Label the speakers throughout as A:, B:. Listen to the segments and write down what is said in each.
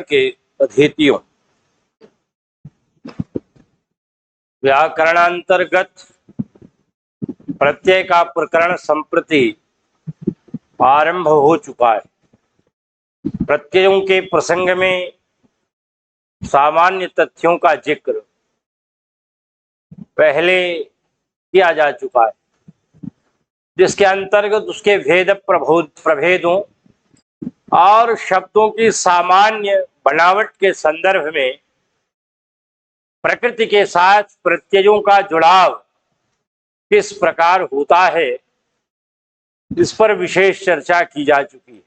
A: के अधीतियों व्याकरणांतर्गत प्रत्यय का प्रकरण संप्रति आरंभ हो चुका है। प्रत्ययों के प्रसंग में सामान्य तथ्यों का जिक्र पहले किया जा चुका है, जिसके अंतर्गत उसके भेद प्रभेदों और शब्दों की सामान्य बनावट के संदर्भ में प्रकृति के साथ प्रत्ययों का जुड़ाव किस प्रकार होता है, इस पर विशेष चर्चा की जा चुकी है।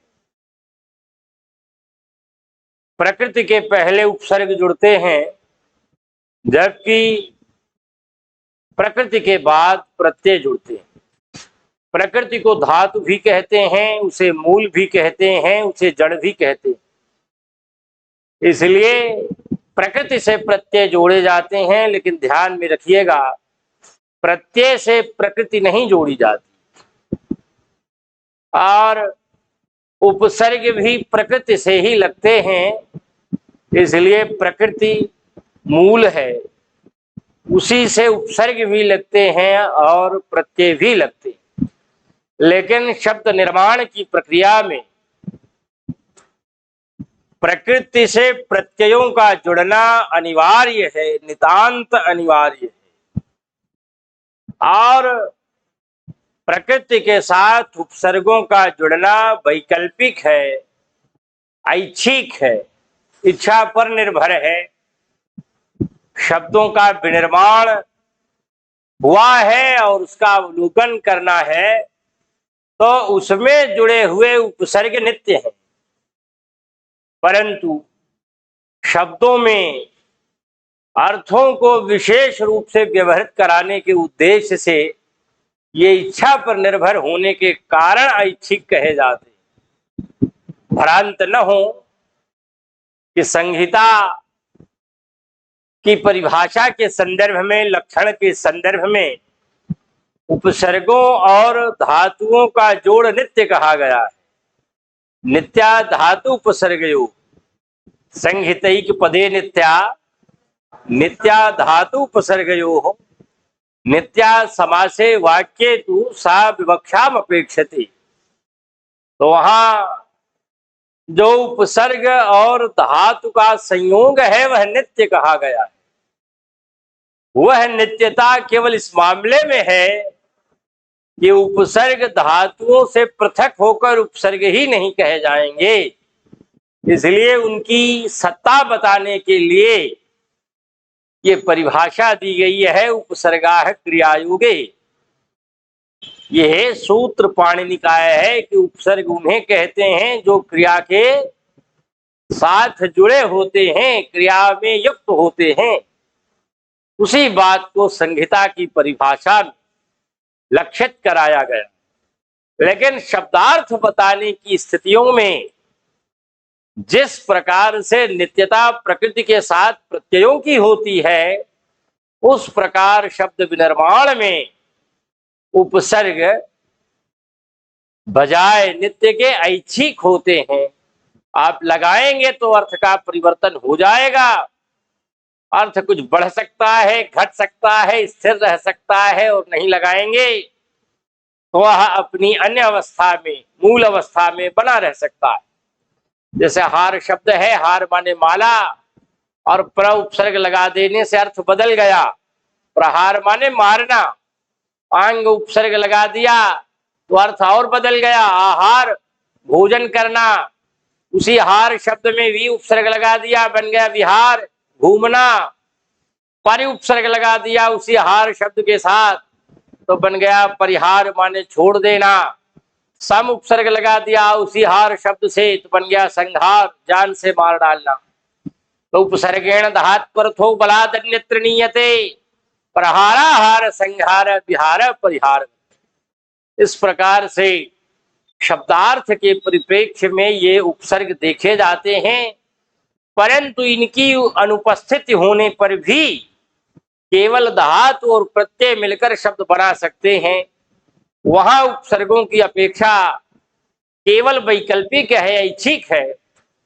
A: प्रकृति के पहले उपसर्ग जुड़ते हैं, जबकि प्रकृति के बाद प्रत्यय जुड़ते हैं। प्रकृति को धातु भी कहते हैं, उसे मूल भी कहते हैं, उसे जड़ भी कहते हैं। इसलिए प्रकृति से प्रत्यय जोड़े जाते हैं, लेकिन ध्यान में रखिएगा, प्रत्यय से प्रकृति नहीं जोड़ी जाती और उपसर्ग भी प्रकृति से ही लगते हैं। इसलिए प्रकृति मूल है, उसी से उपसर्ग भी लगते हैं और प्रत्यय भी लगते हैं। लेकिन शब्द निर्माण की प्रक्रिया में प्रकृति से प्रत्ययों का जुड़ना अनिवार्य है, नितांत अनिवार्य है। और प्रकृति के साथ उपसर्गों का जुड़ना वैकल्पिक है, ऐच्छिक है, इच्छा पर निर्भर है। शब्दों का विनिर्माण हुआ है और उसका अवलोकन करना है, तो उसमें जुड़े हुए उपसर्ग नित्य हैं। परंतु शब्दों में अर्थों को विशेष रूप से व्यवहृत कराने के उद्देश्य से ये इच्छा पर निर्भर होने के कारण ऐच्छिक कहे जाते हैं। भ्रांत न हो कि संहिता की परिभाषा के संदर्भ में, लक्षण के संदर्भ में उपसर्गों और धातुओं का जोड़ नित्य कहा गया है। नित्या धातु उपसर्गयो संहितैक पदे नित्या, नित्या धातु उपसर्गयो नित्या समासे वाक्ये तु सा विवक्षाम अपेक्षते। तो वहां जो उपसर्ग और धातु का संयोग है वह नित्य कहा गया है। वह नित्यता केवल इस मामले में है कि उपसर्ग धातुओं से पृथक होकर उपसर्ग ही नहीं कहे जाएंगे। इसलिए उनकी सत्ता बताने के लिए ये परिभाषा दी गई है, उपसर्गाः क्रियायुगे। यह सूत्र पाणिनि का है कि उपसर्ग उन्हें कहते हैं जो क्रिया के साथ जुड़े होते हैं, क्रिया में युक्त होते हैं। उसी बात को संहिता की परिभाषा में लक्षित कराया गया। लेकिन शब्दार्थ बताने की स्थितियों में जिस प्रकार से नित्यता प्रकृति के साथ प्रत्ययों की होती है, उस प्रकार शब्द विनिर्माण में उपसर्ग बजाय नित्य के ऐच्छिक होते हैं। आप लगाएंगे तो अर्थ का परिवर्तन हो जाएगा। अर्थ कुछ बढ़ सकता है, घट सकता है, स्थिर रह सकता है, और नहीं लगाएंगे तो वह अपनी अन्य अवस्था में, मूल अवस्था में बना रह सकता है। जैसे हार शब्द है, हार माने माला, और प्र उपसर्ग लगा देने से अर्थ बदल गया। प्रहार माने मारना, आंग उपसर्ग लगा दिया तो अर्थ और बदल गया। आहार भोजन करना, उसी हार शब्द में भी उपसर्ग लगा दिया, बन गया विहार, घूमना। परि उपसर्ग लगा दिया उसी हार शब्द के साथ तो बन गया परिहार माने छोड़ देना। सम उपसर्ग लगा दिया उसी हार शब्द से तो बन गया संहार, जान से मार डालना। तो उपसर्गेण धात पर्थो बलादन्यत्र नीयते, प्रहारा हार संहार विहार परिहार। इस प्रकार से शब्दार्थ के परिप्रेक्ष्य में ये उपसर्ग देखे जाते हैं, परंतु इनकी अनुपस्थिति होने पर भी केवल धातु और प्रत्यय मिलकर शब्द बना सकते हैं। वहां उपसर्गों की अपेक्षा केवल वैकल्पिक है, ऐच्छिक है।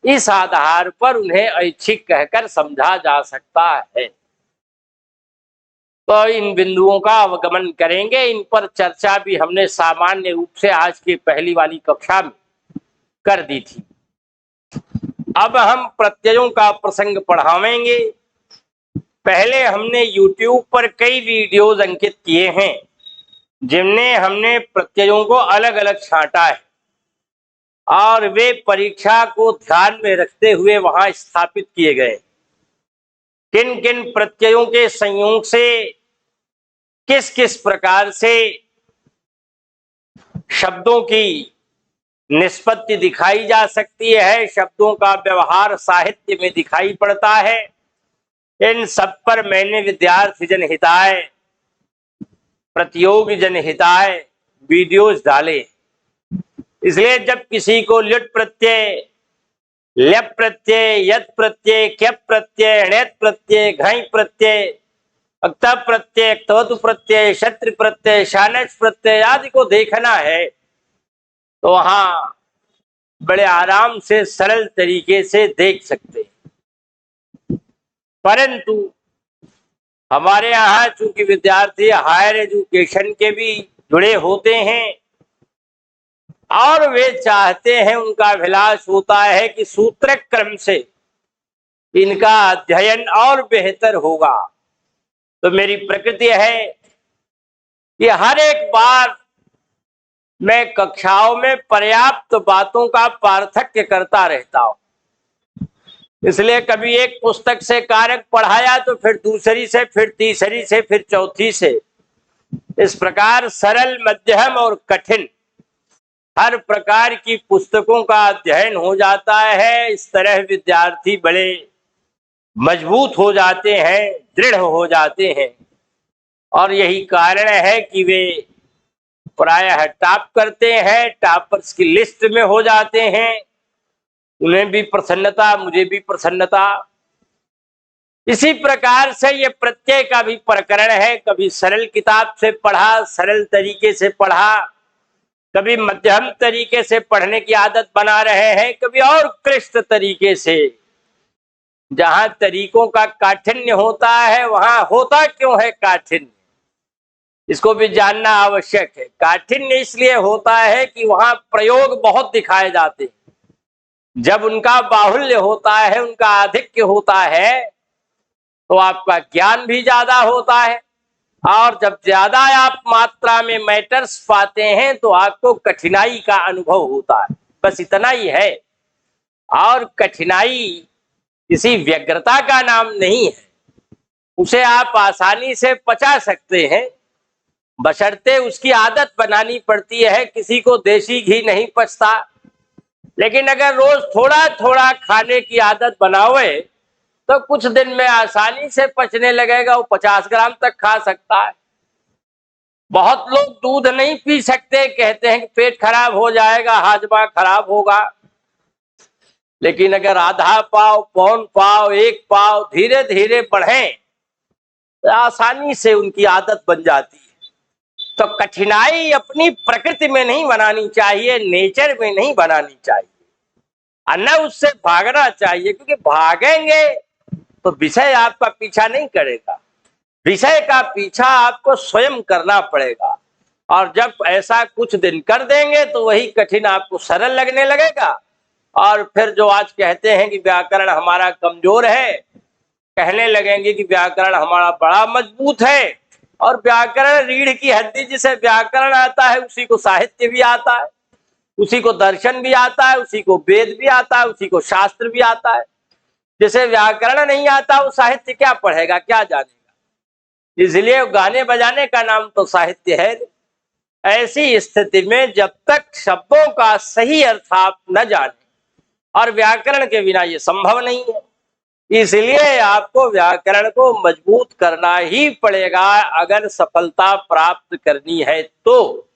A: इस आधार पर उन्हें ऐच्छिक कहकर समझा जा सकता है। तो इन बिंदुओं का अवगमन करेंगे। इन पर चर्चा भी हमने सामान्य रूप से आज की पहली वाली कक्षा में कर दी थी। अब हम प्रत्ययों का प्रसंग पढ़ावेंगे। पहले हमने YouTube पर कई वीडियोज अंकित किए हैं जिनमें हमने प्रत्ययों को अलग अलग छांटा है और वे परीक्षा को ध्यान में रखते हुए वहां स्थापित किए गए। किन किन प्रत्ययों के संयोग से किस किस प्रकार से शब्दों की निष्पत्ति दिखाई जा सकती है, शब्दों का व्यवहार साहित्य में दिखाई पड़ता है, इन सब पर मैंने विद्यार्थी जनहिताय, प्रतियोगी जनहिताय वीडियोज डाले। इसलिए जब किसी को लिट प्रत्यय, ल्यप प्रत्यय, यत प्रत्यय, क्यप प्रत्यय, णेत प्रत्यय, घई प्रत्यय, अक्त प्रत्यय, अक्तवतु प्रत्यय, शत्रु प्रत्यय, शानच प्रत्यय आदि को देखना है तो वहां बड़े आराम से सरल तरीके से देख सकते हैं। परंतु हमारे यहाँ चूंकि विद्यार्थी हायर एजुकेशन के भी जुड़े होते हैं और वे चाहते हैं, उनका अभिलाष होता है कि सूत्र क्रम से इनका अध्ययन और बेहतर होगा, तो मेरी प्रकृति है कि हर एक बार मैं कक्षाओं में पर्याप्त बातों का पार्थक्य करता रहता हूं। इसलिए कभी एक पुस्तक से कारक पढ़ाया तो फिर दूसरी से, फिर तीसरी से, फिर चौथी से, इस प्रकार सरल, मध्यम और कठिन हर प्रकार की पुस्तकों का अध्ययन हो जाता है। इस तरह विद्यार्थी बड़े मजबूत हो जाते हैं, दृढ़ हो जाते हैं और यही कारण है कि वे प्रायः टॉप करते हैं, टॉपर्स की लिस्ट में हो जाते हैं। उन्हें भी प्रसन्नता, मुझे भी प्रसन्नता। इसी प्रकार से ये प्रत्यय का भी प्रकरण है। कभी सरल किताब से पढ़ा, सरल तरीके से पढ़ा, कभी मध्यम तरीके से पढ़ने की आदत बना रहे हैं, कभी और क्लिष्ट तरीके से। जहां तरीकों का काठिन्य होता है वहां होता क्यों है काठिन्य, इसको भी जानना आवश्यक है। काठिन्य इसलिए होता है कि वहां प्रयोग बहुत दिखाए जाते हैं। जब उनका बाहुल्य होता है, उनका आधिक्य होता है, तो आपका ज्ञान भी ज्यादा होता है और जब ज्यादा आप मात्रा में मैटर्स पाते हैं तो आपको कठिनाई का अनुभव होता है। बस इतना ही है। और कठिनाई किसी व्यग्रता का नाम नहीं है, उसे आप आसानी से पचा सकते हैं, बशर्ते उसकी आदत बनानी पड़ती है। किसी को देसी घी नहीं पचता, लेकिन अगर रोज थोड़ा थोड़ा खाने की आदत बनावे तो कुछ दिन में आसानी से पचने लगेगा। वो 50 ग्राम तक खा सकता है। बहुत लोग दूध नहीं पी सकते, कहते हैं कि पेट खराब हो जाएगा, हाजमा खराब होगा। लेकिन अगर आधा पाव, पौन पाव, एक पाव धीरे धीरे बढ़े तो आसानी से उनकी आदत बन जाती है। तो कठिनाई अपनी प्रकृति में नहीं बनानी चाहिए, नेचर में नहीं बनानी चाहिए, और न उससे भागना चाहिए, क्योंकि भागेंगे तो विषय आपका पीछा नहीं करेगा। विषय का पीछा आपको स्वयं करना पड़ेगा। और जब ऐसा कुछ दिन कर देंगे तो वही कठिन आपको सरल लगने लगेगा। और फिर जो आज कहते हैं कि व्याकरण हमारा कमजोर है, कहने लगेंगे कि व्याकरण हमारा बड़ा मजबूत है। और व्याकरण रीढ़ की हड्डी, जिसे व्याकरण आता है उसी को साहित्य भी आता है, उसी को दर्शन भी आता है, उसी को वेद भी आता है, उसी को शास्त्र भी आता है। जिसे व्याकरण नहीं आता वो साहित्य क्या पढ़ेगा, क्या जानेगा। इसलिए गाने बजाने का नाम तो साहित्य है। ऐसी स्थिति में जब तक शब्दों का सही अर्थ आप न जाने, और व्याकरण के बिना ये संभव नहीं है, इसलिए आपको व्याकरण को मजबूत करना ही पड़ेगा अगर सफलता प्राप्त करनी है तो।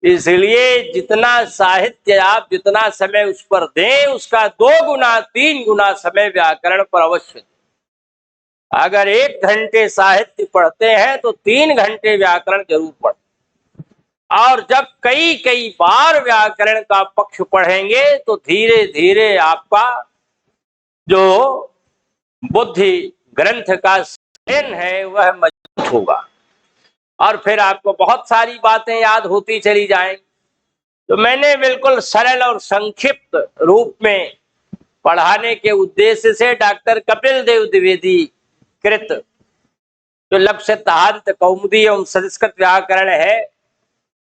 A: इसलिए जितना साहित्य आप जितना समय उस पर दें, उसका 2 गुना 3 गुना समय व्याकरण पर अवश्य दें। अगर 1 घंटे साहित्य पढ़ते हैं तो 3 घंटे व्याकरण जरूर पढ़ें। और जब कई कई बार व्याकरण का पक्ष पढ़ेंगे तो धीरे धीरे आपका जो बुद्धि ग्रंथ का अध्ययन है वह मजबूत होगा और फिर आपको बहुत सारी बातें याद होती चली जाएंगी। तो मैंने बिल्कुल सरल और संक्षिप्त रूप में पढ़ाने के उद्देश्य से डॉक्टर कपिल देव द्विवेदी कृत जो लक्ष्य सिद्धांत कौमुदी एवं संस्कृत व्याकरण है,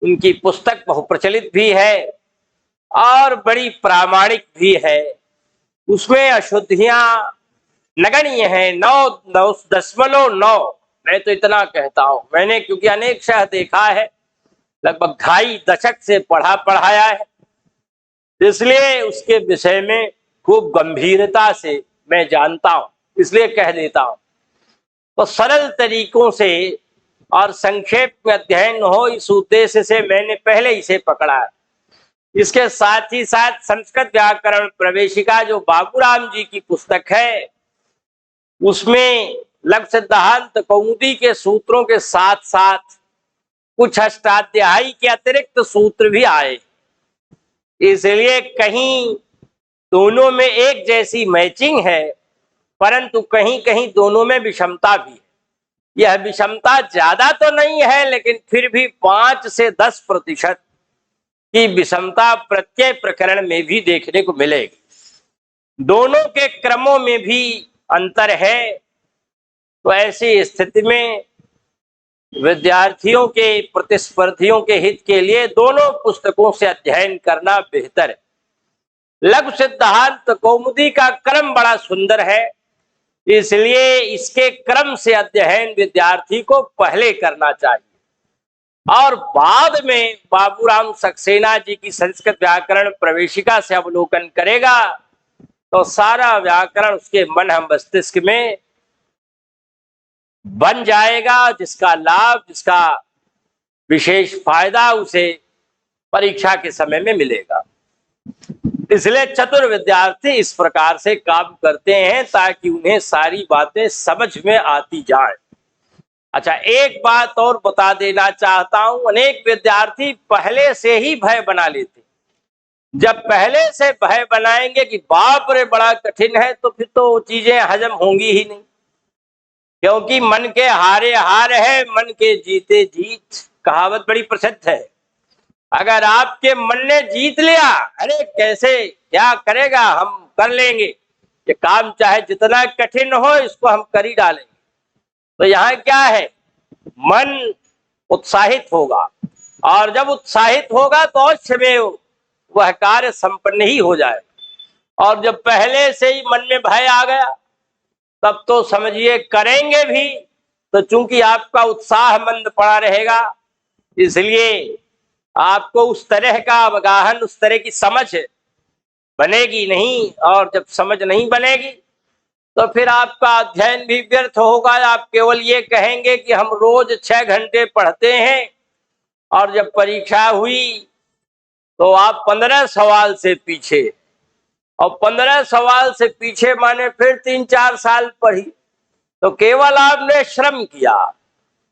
A: उनकी पुस्तक बहुप्रचलित भी है और बड़ी प्रामाणिक भी है। उसमें अशुद्धियां नगण्य है, 9.9। मैं तो इतना कहता हूं, मैंने क्योंकि अनेक शह देखा है, लगभग 2.5 दशक से पढ़ाया है, इसलिए उसके विषय में खूब गंभीरता से मैं जानता हूं, इसलिए कह देता हूं। तो सरल तरीकों से और संक्षेप में अध्ययन हो, इस उद्देश्य से मैंने पहले इसे पकड़ा है। इसके साथ ही साथ संस्कृत व्याकरण प्रवेशिका जो बाबूराम जी की पुस्तक है, उसमें लक्ष्य सिद्धांत कौमुदी के सूत्रों के साथ साथ कुछ अष्टाध्यायी के अतिरिक्त सूत्र भी आए, इसलिए कहीं दोनों में एक जैसी मैचिंग है, परंतु कहीं कहीं दोनों में विषमता भी है। यह विषमता ज्यादा तो नहीं है, लेकिन फिर भी 5 से 10% की विषमता प्रत्येक प्रकरण में भी देखने को मिलेगी। दोनों के क्रमों में भी अंतर है। तो ऐसी स्थिति में विद्यार्थियों के प्रतिस्पर्धियों के हित के लिए दोनों पुस्तकों से अध्ययन करना बेहतर है। लघु सिद्धांत कौमुदी का क्रम बड़ा सुंदर है, इसलिए इसके क्रम से अध्ययन विद्यार्थी को पहले करना चाहिए और बाद में बाबूराम सक्सेना जी की संस्कृत व्याकरण प्रवेशिका से अवलोकन करेगा तो सारा व्याकरण उसके मन हम मस्तिष्क में बन जाएगा, जिसका लाभ, जिसका विशेष फायदा उसे परीक्षा के समय में मिलेगा। इसलिए चतुर विद्यार्थी इस प्रकार से काम करते हैं ताकि उन्हें सारी बातें समझ में आती जाए। अच्छा, एक बात और बता देना चाहता हूं, अनेक विद्यार्थी पहले से ही भय बना लेते। जब पहले से भय बनाएंगे कि बाप रे बड़ा कठिन है, तो फिर तो चीजें हजम होंगी ही नहीं, क्योंकि मन के हारे हार है, मन के जीते जीत, कहावत बड़ी प्रसिद्ध है। अगर आपके मन ने जीत लिया, अरे कैसे, क्या करेगा, हम कर लेंगे, ये काम चाहे जितना कठिन हो इसको हम कर ही डालेंगे। तो यहाँ क्या है, मन उत्साहित होगा और जब उत्साहित होगा तो अवश्य में वह कार्य संपन्न ही हो जाएगा। और जब पहले से ही मन में भय आ गया तब तो समझिए करेंगे भी तो चूंकि आपका उत्साह मंद पड़ा रहेगा, इसलिए आपको उस तरह का अवगाहन, उस तरह की समझ बनेगी नहीं। और जब समझ नहीं बनेगी तो फिर आपका अध्ययन भी व्यर्थ होगा। आप केवल ये कहेंगे कि हम रोज 6 घंटे पढ़ते हैं और जब परीक्षा हुई तो आप 15 सवाल से पीछे, और 15 सवाल से पीछे माने फिर 3-4 साल पढ़ी, तो केवल आपने श्रम किया,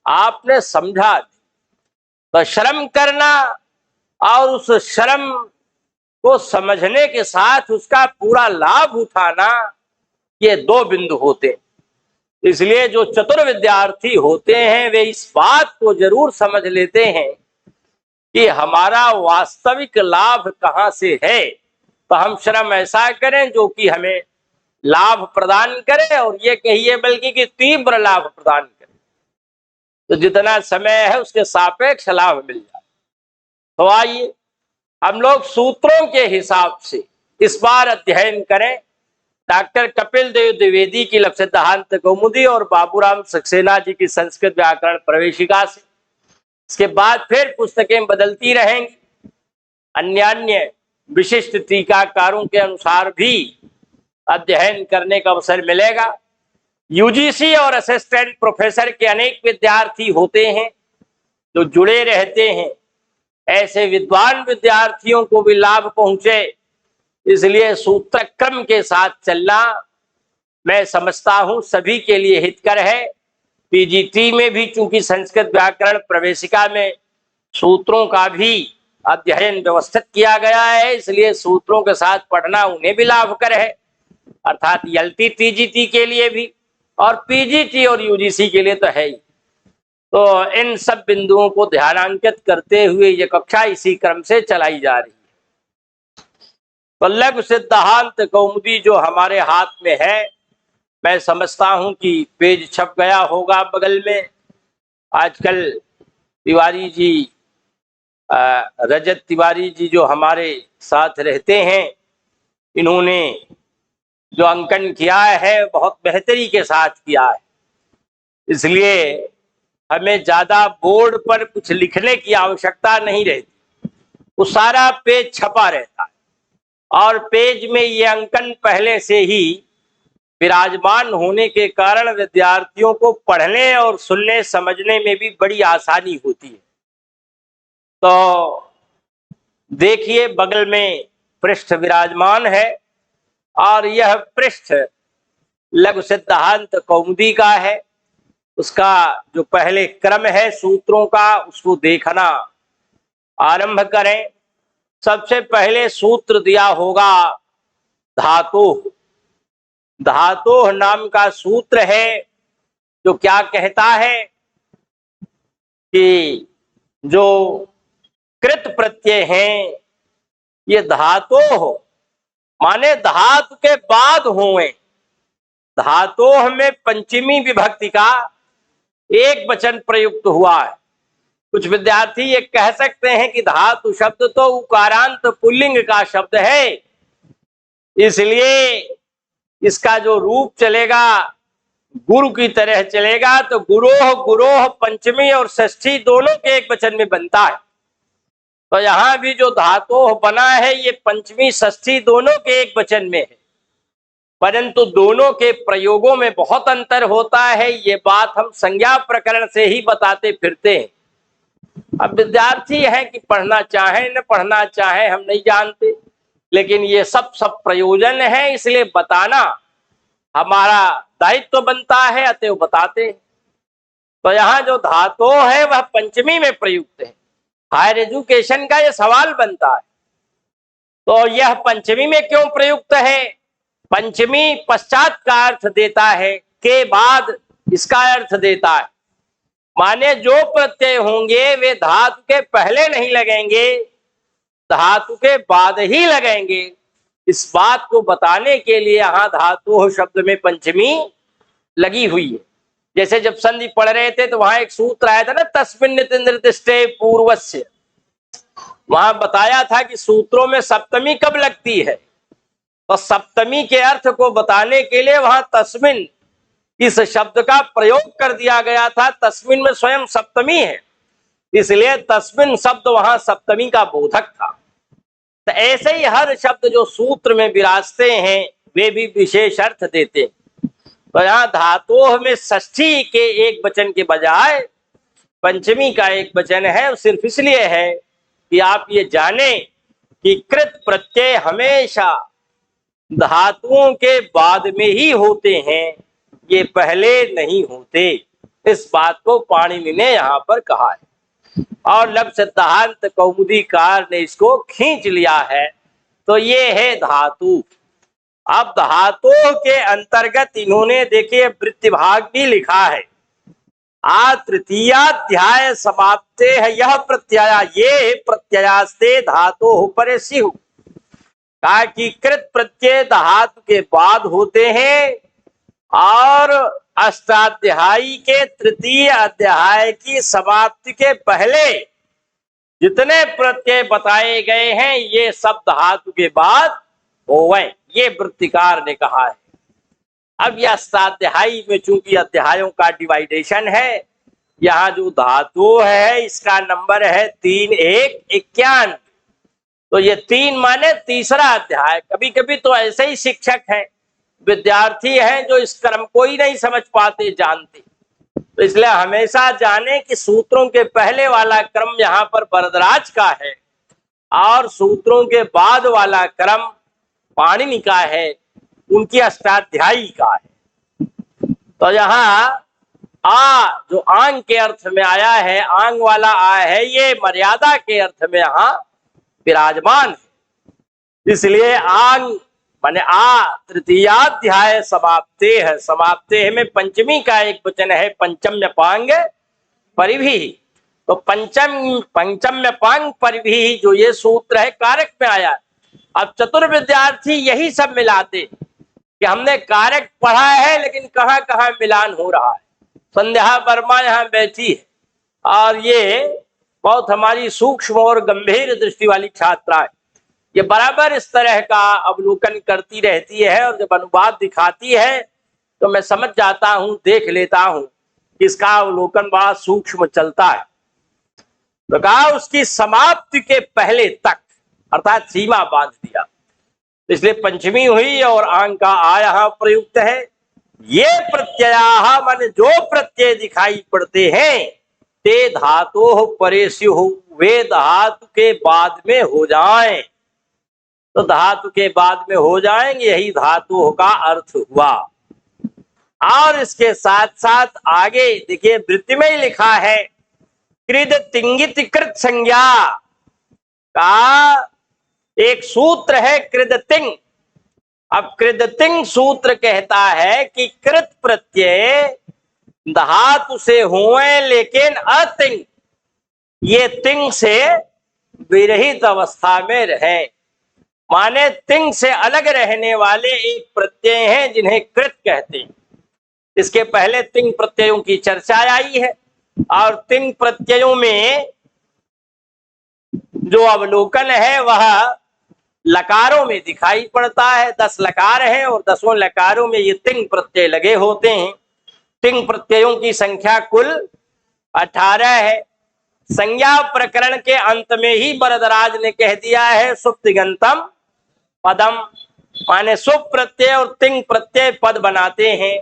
A: आपने समझा। तो श्रम करना और उस श्रम को समझने के साथ उसका पूरा लाभ उठाना, ये 2 बिंदु होते। इसलिए जो चतुर विद्यार्थी होते हैं वे इस बात को जरूर समझ लेते हैं कि हमारा वास्तविक लाभ कहाँ से है, तो हम श्रम ऐसा करें जो कि हमें लाभ प्रदान करे, और ये कहिए बल्कि कि तीव्र लाभ प्रदान करे। तो जितना समय है उसके सापेक्ष लाभ मिल जाए। तो आइए हम लोग सूत्रों के हिसाब से इस बार अध्ययन करें डॉक्टर कपिल देव द्विवेदी की लक्ष्य सिद्धांत कौमुदी और बाबूराम सक्सेना जी की संस्कृत व्याकरण प्रवेशिका से। इसके बाद फिर पुस्तकें बदलती रहेंगी, अन्य विशिष्ट टीकाकारों के अनुसार भी अध्ययन करने का अवसर मिलेगा। यूजीसी और असिस्टेंट प्रोफेसर के अनेक विद्यार्थी होते हैं जो जुड़े रहते हैं, ऐसे विद्वान विद्यार्थियों को भी लाभ पहुंचे, इसलिए सूत्रक्रम के साथ चलना मैं समझता हूं सभी के लिए हितकर है। पीजीटी में भी चूंकि संस्कृत व्याकरण प्रवेशिका में सूत्रों का भी अध्ययन व्यवस्थित किया गया है, इसलिए सूत्रों के साथ पढ़ना उन्हें भी लाभकर है। अर्थात एलटी टीजीटी के लिए भी और पीजीटी और यूजीसी के लिए तो है ही। तो इन सब बिंदुओं को ध्यानांकित करते हुए ये कक्षा इसी क्रम से चलाई जा रही है। तो लघु सिद्धांत कौमुदी जो हमारे हाथ में है, मैं समझता हूं कि पेज छप गया होगा बगल में। आजकल तिवारी जी, रजत तिवारी जी जो हमारे साथ रहते हैं, इन्होंने जो अंकन किया है बहुत बेहतरी के साथ किया है, इसलिए हमें ज्यादा बोर्ड पर कुछ लिखने की आवश्यकता नहीं रहती। वो सारा पेज छपा रहता है और पेज में ये अंकन पहले से ही विराजमान होने के कारण विद्यार्थियों को पढ़ने और सुनने समझने में भी बड़ी आसानी होती है। तो देखिए बगल में पृष्ठ विराजमान है और यह पृष्ठ लघु सिद्धांत कौमुदी का है। उसका जो पहले क्रम है सूत्रों का, उसको देखना आरंभ करें। सबसे पहले सूत्र दिया होगा धातोः। धातोः नाम का सूत्र है जो क्या कहता है कि जो कृत प्रत्यय हैं ये धातोः माने धातु के बाद हुए। धातोः में पंचमी विभक्ति का एक वचन प्रयुक्त हुआ है। कुछ विद्यार्थी ये कह सकते हैं कि धातु शब्द तो उकारांत पुल्लिंग का शब्द है, इसलिए इसका जो रूप चलेगा गुरु की तरह चलेगा। तो गुरोह गुरोह पंचमी और षष्ठी दोनों के एक वचन में बनता है। तो यहां भी जो धातोः बना है ये पंचमी षष्ठी दोनों के एक वचन में है, परंतु दोनों के प्रयोगों में बहुत अंतर होता है। ये बात हम संज्ञा प्रकरण से ही बताते फिरते हैं। अब विद्यार्थी है कि पढ़ना चाहे न पढ़ना चाहे हम नहीं जानते, लेकिन ये सब प्रयोजन है, इसलिए बताना हमारा दायित्व बनता है, अतएव बताते हैं। तो यहाँ जो धातोः है वह पंचमी में प्रयुक्त है। हायर एजुकेशन का यह सवाल बनता है, तो यह पंचमी में क्यों प्रयुक्त है? पंचमी पश्चात का अर्थ देता है, के बाद इसका अर्थ देता है। माने जो प्रत्यय होंगे वे धातु के पहले नहीं लगेंगे, धातु के बाद ही लगेंगे। इस बात को बताने के लिए यहाँ धातोः शब्द में पंचमी लगी हुई है। जैसे जब संधि पढ़ रहे थे तो वहां एक सूत्र आया था ना, तस्मिन् निर्दिष्टे पूर्वस्य। वहां बताया था कि सूत्रों में सप्तमी कब लगती है, तो सप्तमी के अर्थ को बताने के लिए वहां तस्मिन् इस शब्द का प्रयोग कर दिया गया था। तस्मिन् में स्वयं सप्तमी है, इसलिए तस्मिन् शब्द वहां सप्तमी का बोधक था। तो ऐसे ही हर शब्द जो सूत्र में विराजते हैं वे भी विशेष अर्थ देते हैं। तो यहाँ धातोः में षष्ठी के एक वचन के बजाय पंचमी का एक वचन है। सिर्फ इसलिए है कि आप ये जाने कि कृत प्रत्यय हमेशा धातुओं के बाद में ही होते हैं, ये पहले नहीं होते। इस बात को पाणिनि ने यहाँ पर कहा है और लघु सिद्धांत कौमुदीकार ने इसको खींच लिया है। तो ये है धातु। अब धातुओं के अंतर्गत इन्होंने देखिए वृत्ति भाग भी लिखा है। तृतीयाध्याय समाप्ते है यह प्रत्यय, ये प्रत्ययास्ते धातोः परे स्युः। कहा कि कृत प्रत्यय धातु के बाद होते हैं और अष्टाध्यायी के तृतीय अध्याय की समाप्ति के पहले जितने प्रत्यय बताए गए हैं ये सब धातु के बाद होवे, ये वृत्तिकार ने कहा है। अब यह अष्टाध्यायी में चूंकि अध्यायों का डिवाइडेशन है, यहाँ जो धातु है इसका नंबर है 3 1 51। तो ये 3 माने तीसरा अध्याय। कभी कभी तो ऐसे ही शिक्षक हैं, विद्यार्थी हैं जो इस क्रम को ही नहीं समझ पाते जानते। तो इसलिए हमेशा जाने कि सूत्रों के पहले वाला क्रम यहाँ पर वरदराज का है और सूत्रों के बाद वाला क्रम पाणिनि का है, उनकी अष्टाध्यायी का है। तो यहाँ जो आंग के अर्थ में आया है, आंग वाला आया है, ये मर्यादा के अर्थ में यहाँ विराजमान है। इसलिए आंग माने तृतीयाध्याय समाप्ते है, समाप्ते में पंचमी का एक वचन है, पंचम्य पांग परिभी। तो पंचम्य पांग परिभी जो ये सूत्र है कारक में आया। अब चतुर विद्यार्थी यही सब मिलाते कि हमने कारक पढ़ा है लेकिन कहां कहां मिलान हो रहा है। संध्या वर्मा यहाँ बैठी है और ये बहुत हमारी सूक्ष्म और गंभीर दृष्टि वाली छात्रा है। ये बराबर इस तरह का अवलोकन करती रहती है और जब अनुवाद दिखाती है तो मैं समझ जाता हूं, देख लेता हूं कि इसका अवलोकन बड़ा सूक्ष्म चलता है। तो कहा उसकी समाप्ति के पहले तक, अर्थात सीमा बांध दिया, इसलिए पंचमी हुई और आंग का आ यहाँ प्रयुक्त है। ये प्रत्यया मन जो प्रत्यय दिखाई पड़ते हैं ते धातु परेस्यु, वे धातु के बाद में हो जाएं। तो धातु के बाद में हो जाएंगे, यही धातु का अर्थ हुआ। और इसके साथ साथ आगे देखिए वृत्ति में ही लिखा है कृद तिंगित कृत संज्ञा का एक सूत्र है कृदतिंग। अब कृदतिंग सूत्र कहता है कि कृत प्रत्यय धातु से हुए लेकिन अतिंग, ये तिंग से विरहित अवस्था में रहे, माने तिंग से अलग रहने वाले एक प्रत्यय हैं जिन्हें कृत कहते हैं। इसके पहले तिंग प्रत्ययों की चर्चा आई है और तिंग प्रत्ययों में जो अवलोकन है वह लकारों में दिखाई पड़ता है। 10 लकार हैं और 10 लकारों में ये तिंग प्रत्यय लगे होते हैं। तिंग प्रत्ययों की संख्या कुल 18 है। संज्ञा प्रकरण के अंत में ही वरदराज ने कह दिया है सुप्तिगंतम पदम, माने सुप प्रत्यय और तिंग प्रत्यय पद बनाते हैं।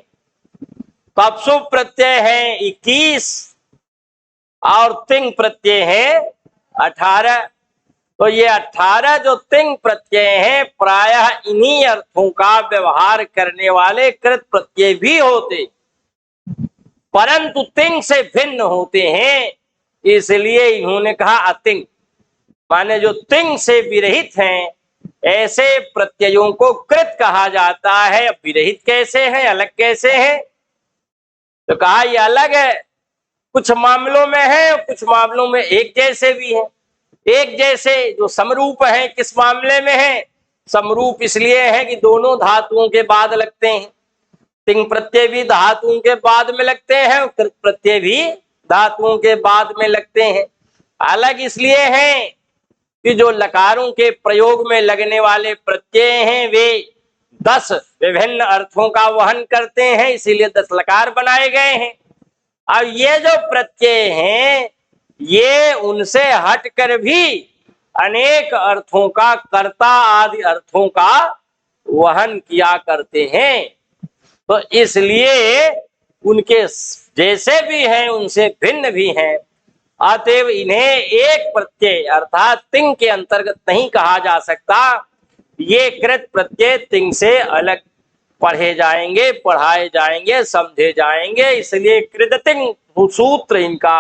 A: तो अब सुप प्रत्यय है 21 और तिंग प्रत्यय है 18। तो ये 18 जो तिंग प्रत्यय हैं प्रायः इन्हीं अर्थों का व्यवहार करने वाले कृत प्रत्यय भी होते, परंतु तिंग से भिन्न होते हैं, इसलिए इन्होंने कहा अतिंग, माने जो तिंग से विरहित हैं ऐसे प्रत्ययों को कृत कहा जाता है। अब विरहित कैसे हैं, अलग कैसे हैं? तो कहा ये अलग है, कुछ मामलों में है, कुछ मामलों में एक जैसे भी हैं। एक जैसे जो समरूप है, किस मामले में है? समरूप इसलिए है कि दोनों धातुओं के बाद लगते हैं। तिंग प्रत्यय भी धातुओं के बाद में लगते हैं और कृत प्रत्यय भी धातुओं के बाद में लगते हैं। अलग इसलिए हैं कि जो लकारों के प्रयोग में लगने वाले प्रत्यय हैं वे 10 विभिन्न अर्थों का वहन करते हैं, इसीलिए 10 लकार बनाए गए हैं। अब ये जो प्रत्यय हैं ये उनसे हटकर भी अनेक अर्थों का, कर्ता आदि अर्थों का वहन किया करते हैं। तो इसलिए उनके जैसे भी हैं उनसे भिन्न भी हैं। अतएव इन्हें एक प्रत्यय अर्थात तिंग के अंतर्गत नहीं कहा जा सकता। ये कृत प्रत्यय तिंग से अलग पढ़े जाएंगे, पढ़ाए जाएंगे, समझे जाएंगे। इसलिए कृदतिंग सूत्र इनका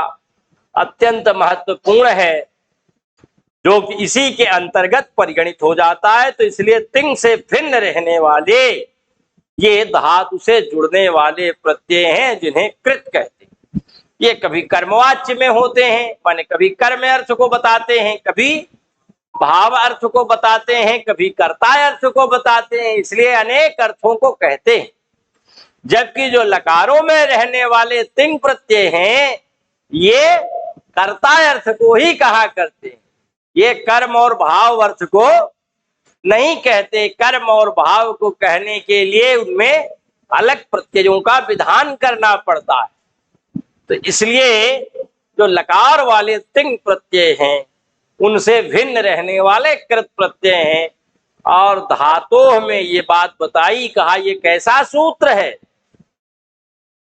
A: अत्यंत महत्वपूर्ण है जो कि इसी के अंतर्गत परिगणित हो जाता है। तो इसलिए तिंग से भिन्न रहने वाले ये धातु से जुड़ने वाले प्रत्यय हैं जिन्हें कृत कहते हैं। ये कभी कर्मवाच्य में होते हैं, माने कभी कर्म अर्थ को बताते हैं, कभी भाव अर्थ को बताते हैं, कभी कर्ता अर्थ को बताते हैं, इसलिए अनेक अर्थों को कहते हैं। जबकि जो लकारों में रहने वाले तिंग प्रत्यय हैं ये कर्ता अर्थ को ही कहा करते हैं, ये कर्म और भाव अर्थ को नहीं कहते। कर्म और भाव को कहने के लिए उनमें अलग प्रत्ययों का विधान करना पड़ता है। तो इसलिए जो लकार वाले तिंग प्रत्यय हैं उनसे भिन्न रहने वाले कृत प्रत्यय हैं। और धातों में ये बात बताई, कहा ये कैसा सूत्र है?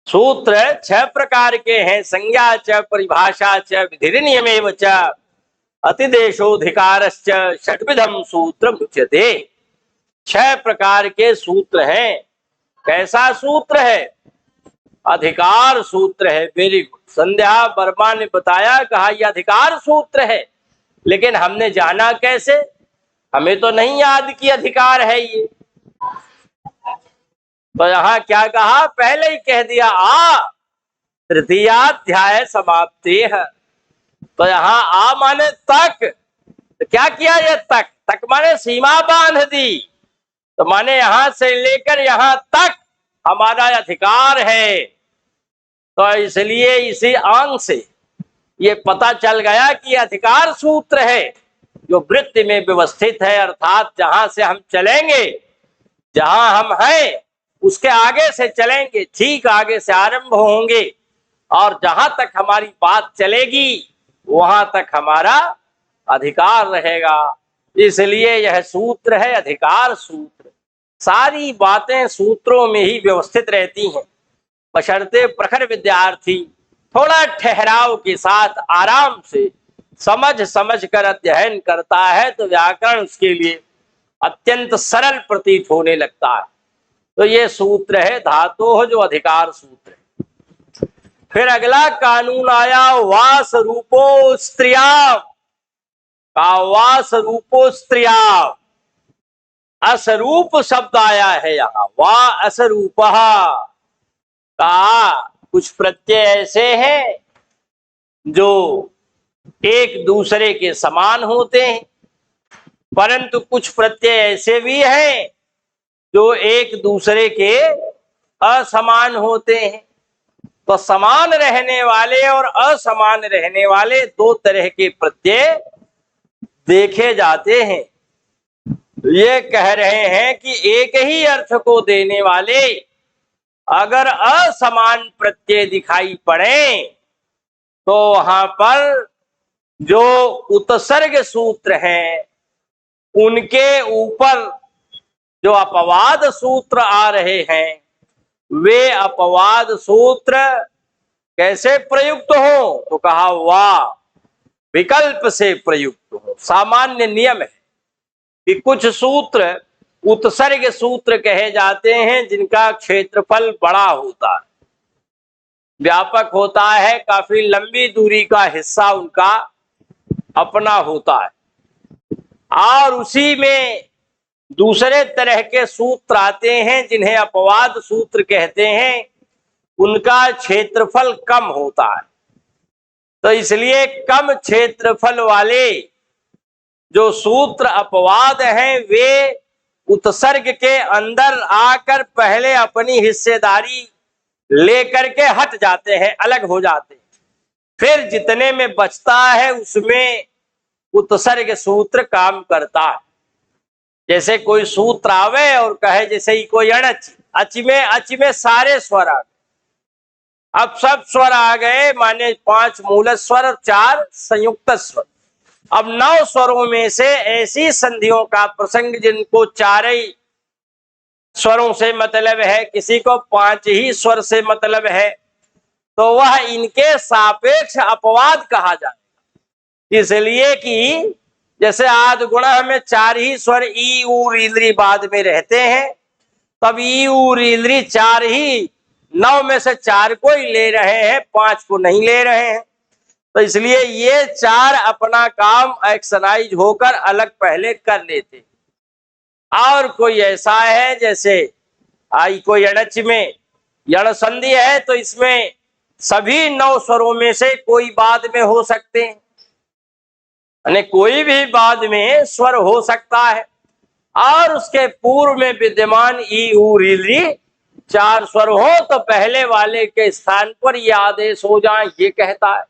A: सूत्र 6 प्रकार के हैं, संज्ञा च परिभाषा च विधिर्नियमेव च अतिदेशोधिकारश्च षट्विधम सूत्र उच्यते। 6 प्रकार के सूत्र हैं। कैसा सूत्र है? अधिकार सूत्र है। वेरी गुड, संध्या वर्मा ने बताया, कहा यह अधिकार सूत्र है। लेकिन हमने जाना कैसे? हमें तो नहीं याद कि अधिकार है ये। तो यहाँ क्या कहा, पहले ही कह दिया आ तृतीयाध्याय समाप्ति है। तो यहाँ आ माने तक, तो क्या किया ये तक, तक माने सीमा बांध दी। तो माने यहां से लेकर यहां तक हमारा अधिकार है। तो इसलिए इसी अंग से ये पता चल गया कि अधिकार सूत्र है जो वृत्ति में व्यवस्थित है, अर्थात जहां से हम चलेंगे, जहां हम हैं उसके आगे से चलेंगे, ठीक आगे से आरंभ होंगे, और जहां तक हमारी बात चलेगी वहां तक हमारा अधिकार रहेगा। इसलिए यह सूत्र है अधिकार सूत्र। सारी बातें सूत्रों में ही व्यवस्थित रहती हैं, बशर्ते प्रखर विद्यार्थी थोड़ा ठहराव के साथ आराम से समझ कर अध्ययन करता है तो व्याकरण उसके लिए अत्यंत सरल प्रतीत होने लगता है। तो ये सूत्र है धातु जो अधिकार सूत्र है। फिर अगला कानून आया वास रूपो स्त्रिया का, वास रूपो स्त्रिया, असरूप शब्द आया है यहाँ, वा असरूप का। कुछ प्रत्यय ऐसे हैं जो एक दूसरे के समान होते हैं, परंतु कुछ प्रत्यय ऐसे भी हैं जो एक दूसरे के असमान होते हैं। तो समान रहने वाले और असमान रहने वाले दो तरह के प्रत्यय देखे जाते हैं। ये कह रहे हैं कि एक ही अर्थ को देने वाले अगर असमान प्रत्यय दिखाई पड़े तो वहां पर जो उपसर्ग सूत्र हैं उनके ऊपर जो अपवाद सूत्र आ रहे हैं वे अपवाद सूत्र कैसे प्रयुक्त हो, तो कहा वाह विकल्प से प्रयुक्त हो। सामान्य नियम है कि कुछ सूत्र उत्सर्ग सूत्र कहे जाते हैं जिनका क्षेत्रफल बड़ा होता है, व्यापक होता है, काफी लंबी दूरी का हिस्सा उनका अपना होता है। और उसी में दूसरे तरह के सूत्र आते हैं जिन्हें अपवाद सूत्र कहते हैं, उनका क्षेत्रफल कम होता है। तो इसलिए कम क्षेत्रफल वाले जो सूत्र अपवाद हैं वे उत्सर्ग के अंदर आकर पहले अपनी हिस्सेदारी लेकर के हट जाते हैं, अलग हो जाते हैं। फिर जितने में बचता है उसमें उत्सर्ग सूत्र काम करता है। जैसे कोई सूत्र आवे और कहे, जैसे ही कोई अच में सारे स्वर आ गए, अब सब स्वर आ गए, माने 5 मूल स्वर और 4 संयुक्त स्वर। अब 9 स्वरों में से ऐसी संधियों का प्रसंग जिनको 4 ही स्वरों से मतलब है, किसी को 5 ही स्वर से मतलब है, तो वह इनके सापेक्ष अपवाद कहा जाएगा। इसलिए कि जैसे आद गुणा में 4 ही स्वर ई उ रीलरी बाद में रहते हैं, तब ई उ रीलरी 4 ही, 9 में से 4 को ही ले रहे हैं, 5 को नहीं ले रहे हैं। तो इसलिए ये 4 अपना काम एक्शनाइज होकर अलग पहले कर लेते। और कोई ऐसा है जैसे आई कोई अणच में यण संधि है, तो इसमें सभी 9 स्वरों में से कोई बाद में हो सकते हैं, यानी कोई भी बाद में स्वर हो सकता है। और उसके पूर्व में विद्यमान ई उ रीलरी 4 स्वर हो तो पहले वाले के स्थान पर ये आदेश हो जाए, ये कहता है।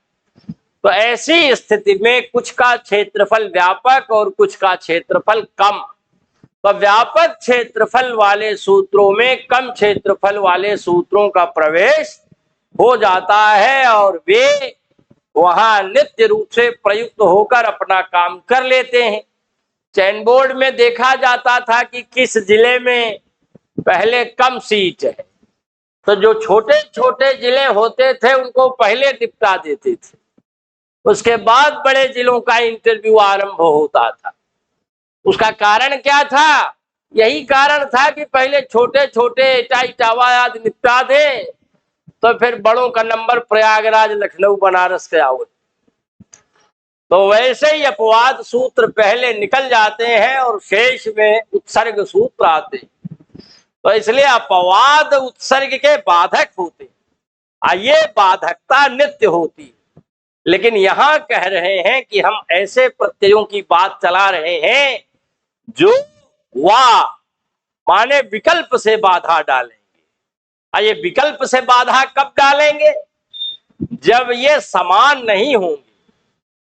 A: तो ऐसी स्थिति में कुछ का क्षेत्रफल व्यापक और कुछ का क्षेत्रफल कम। तो व्यापक क्षेत्रफल वाले सूत्रों में कम क्षेत्रफल वाले सूत्रों का प्रवेश हो जाता है और वे वहां नित्य रूप से प्रयुक्त होकर अपना काम कर लेते हैं। चैन बोर्ड में देखा जाता था कि किस जिले में पहले कम सीट है, तो जो छोटे छोटे जिले होते थे उनको पहले निपटा देते थे, उसके बाद बड़े जिलों का इंटरव्यू आरंभ होता था। उसका कारण क्या था? यही कारण था कि पहले छोटे छोटे इटावा आदि निपटा दे तो फिर बड़ों का नंबर प्रयागराज, लखनऊ, बनारस के आओ। तो वैसे ही अपवाद सूत्र पहले निकल जाते हैं और शेष में उत्सर्ग सूत्र आते हैं। तो इसलिए अपवाद उत्सर्ग के बाधक होते, ये बाधकता नित्य होती। लेकिन यहां कह रहे हैं कि हम ऐसे प्रत्ययों की बात चला रहे हैं जो वा माने विकल्प से बाधा डालेंगे। ये विकल्प से बाधा कब डालेंगे? जब ये समान नहीं होंगे।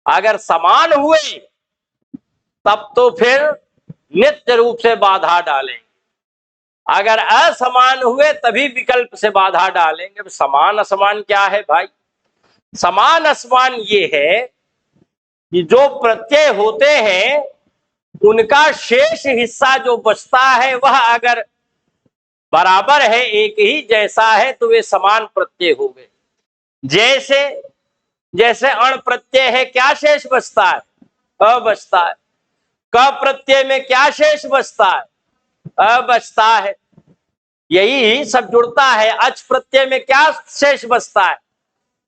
A: अगर समान हुए तब तो फिर नित्य रूप से बाधा डालेंगे, अगर असमान हुए तभी विकल्प से बाधा डालेंगे। समान असमान क्या है भाई? समान असमान ये है कि जो प्रत्यय होते हैं उनका शेष हिस्सा जो बचता है वह अगर बराबर है, एक ही जैसा है, तो वे समान प्रत्यय हो गए। जैसे जैसे अण प्रत्यय है, क्या शेष बचता है? अ बचता है। क प्रत्यय में क्या शेष बचता है? अ बचता है। यही सब जुड़ता है। अच प्रत्यय में क्या शेष बचता है?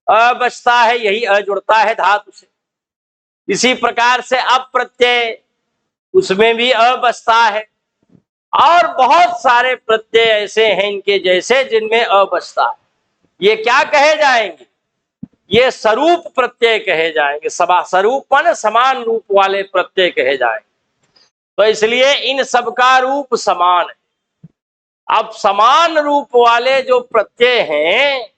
A: अ बचता है। यही अ जुड़ता है धातु से। इसी प्रकार से अप प्रत्यय, उसमें भी अ बचता है। और बहुत सारे प्रत्यय ऐसे हैं इनके जैसे जिनमें अ बचता है। ये क्या कहे जाएंगे? ये स्वरूप प्रत्यय कहे जाएंगे। स्वरूप माने समान रूप वाले प्रत्यय कहे जाएंगे। तो इसलिए इन सबका रूप समान है। अब समान रूप वाले जो प्रत्यय हैं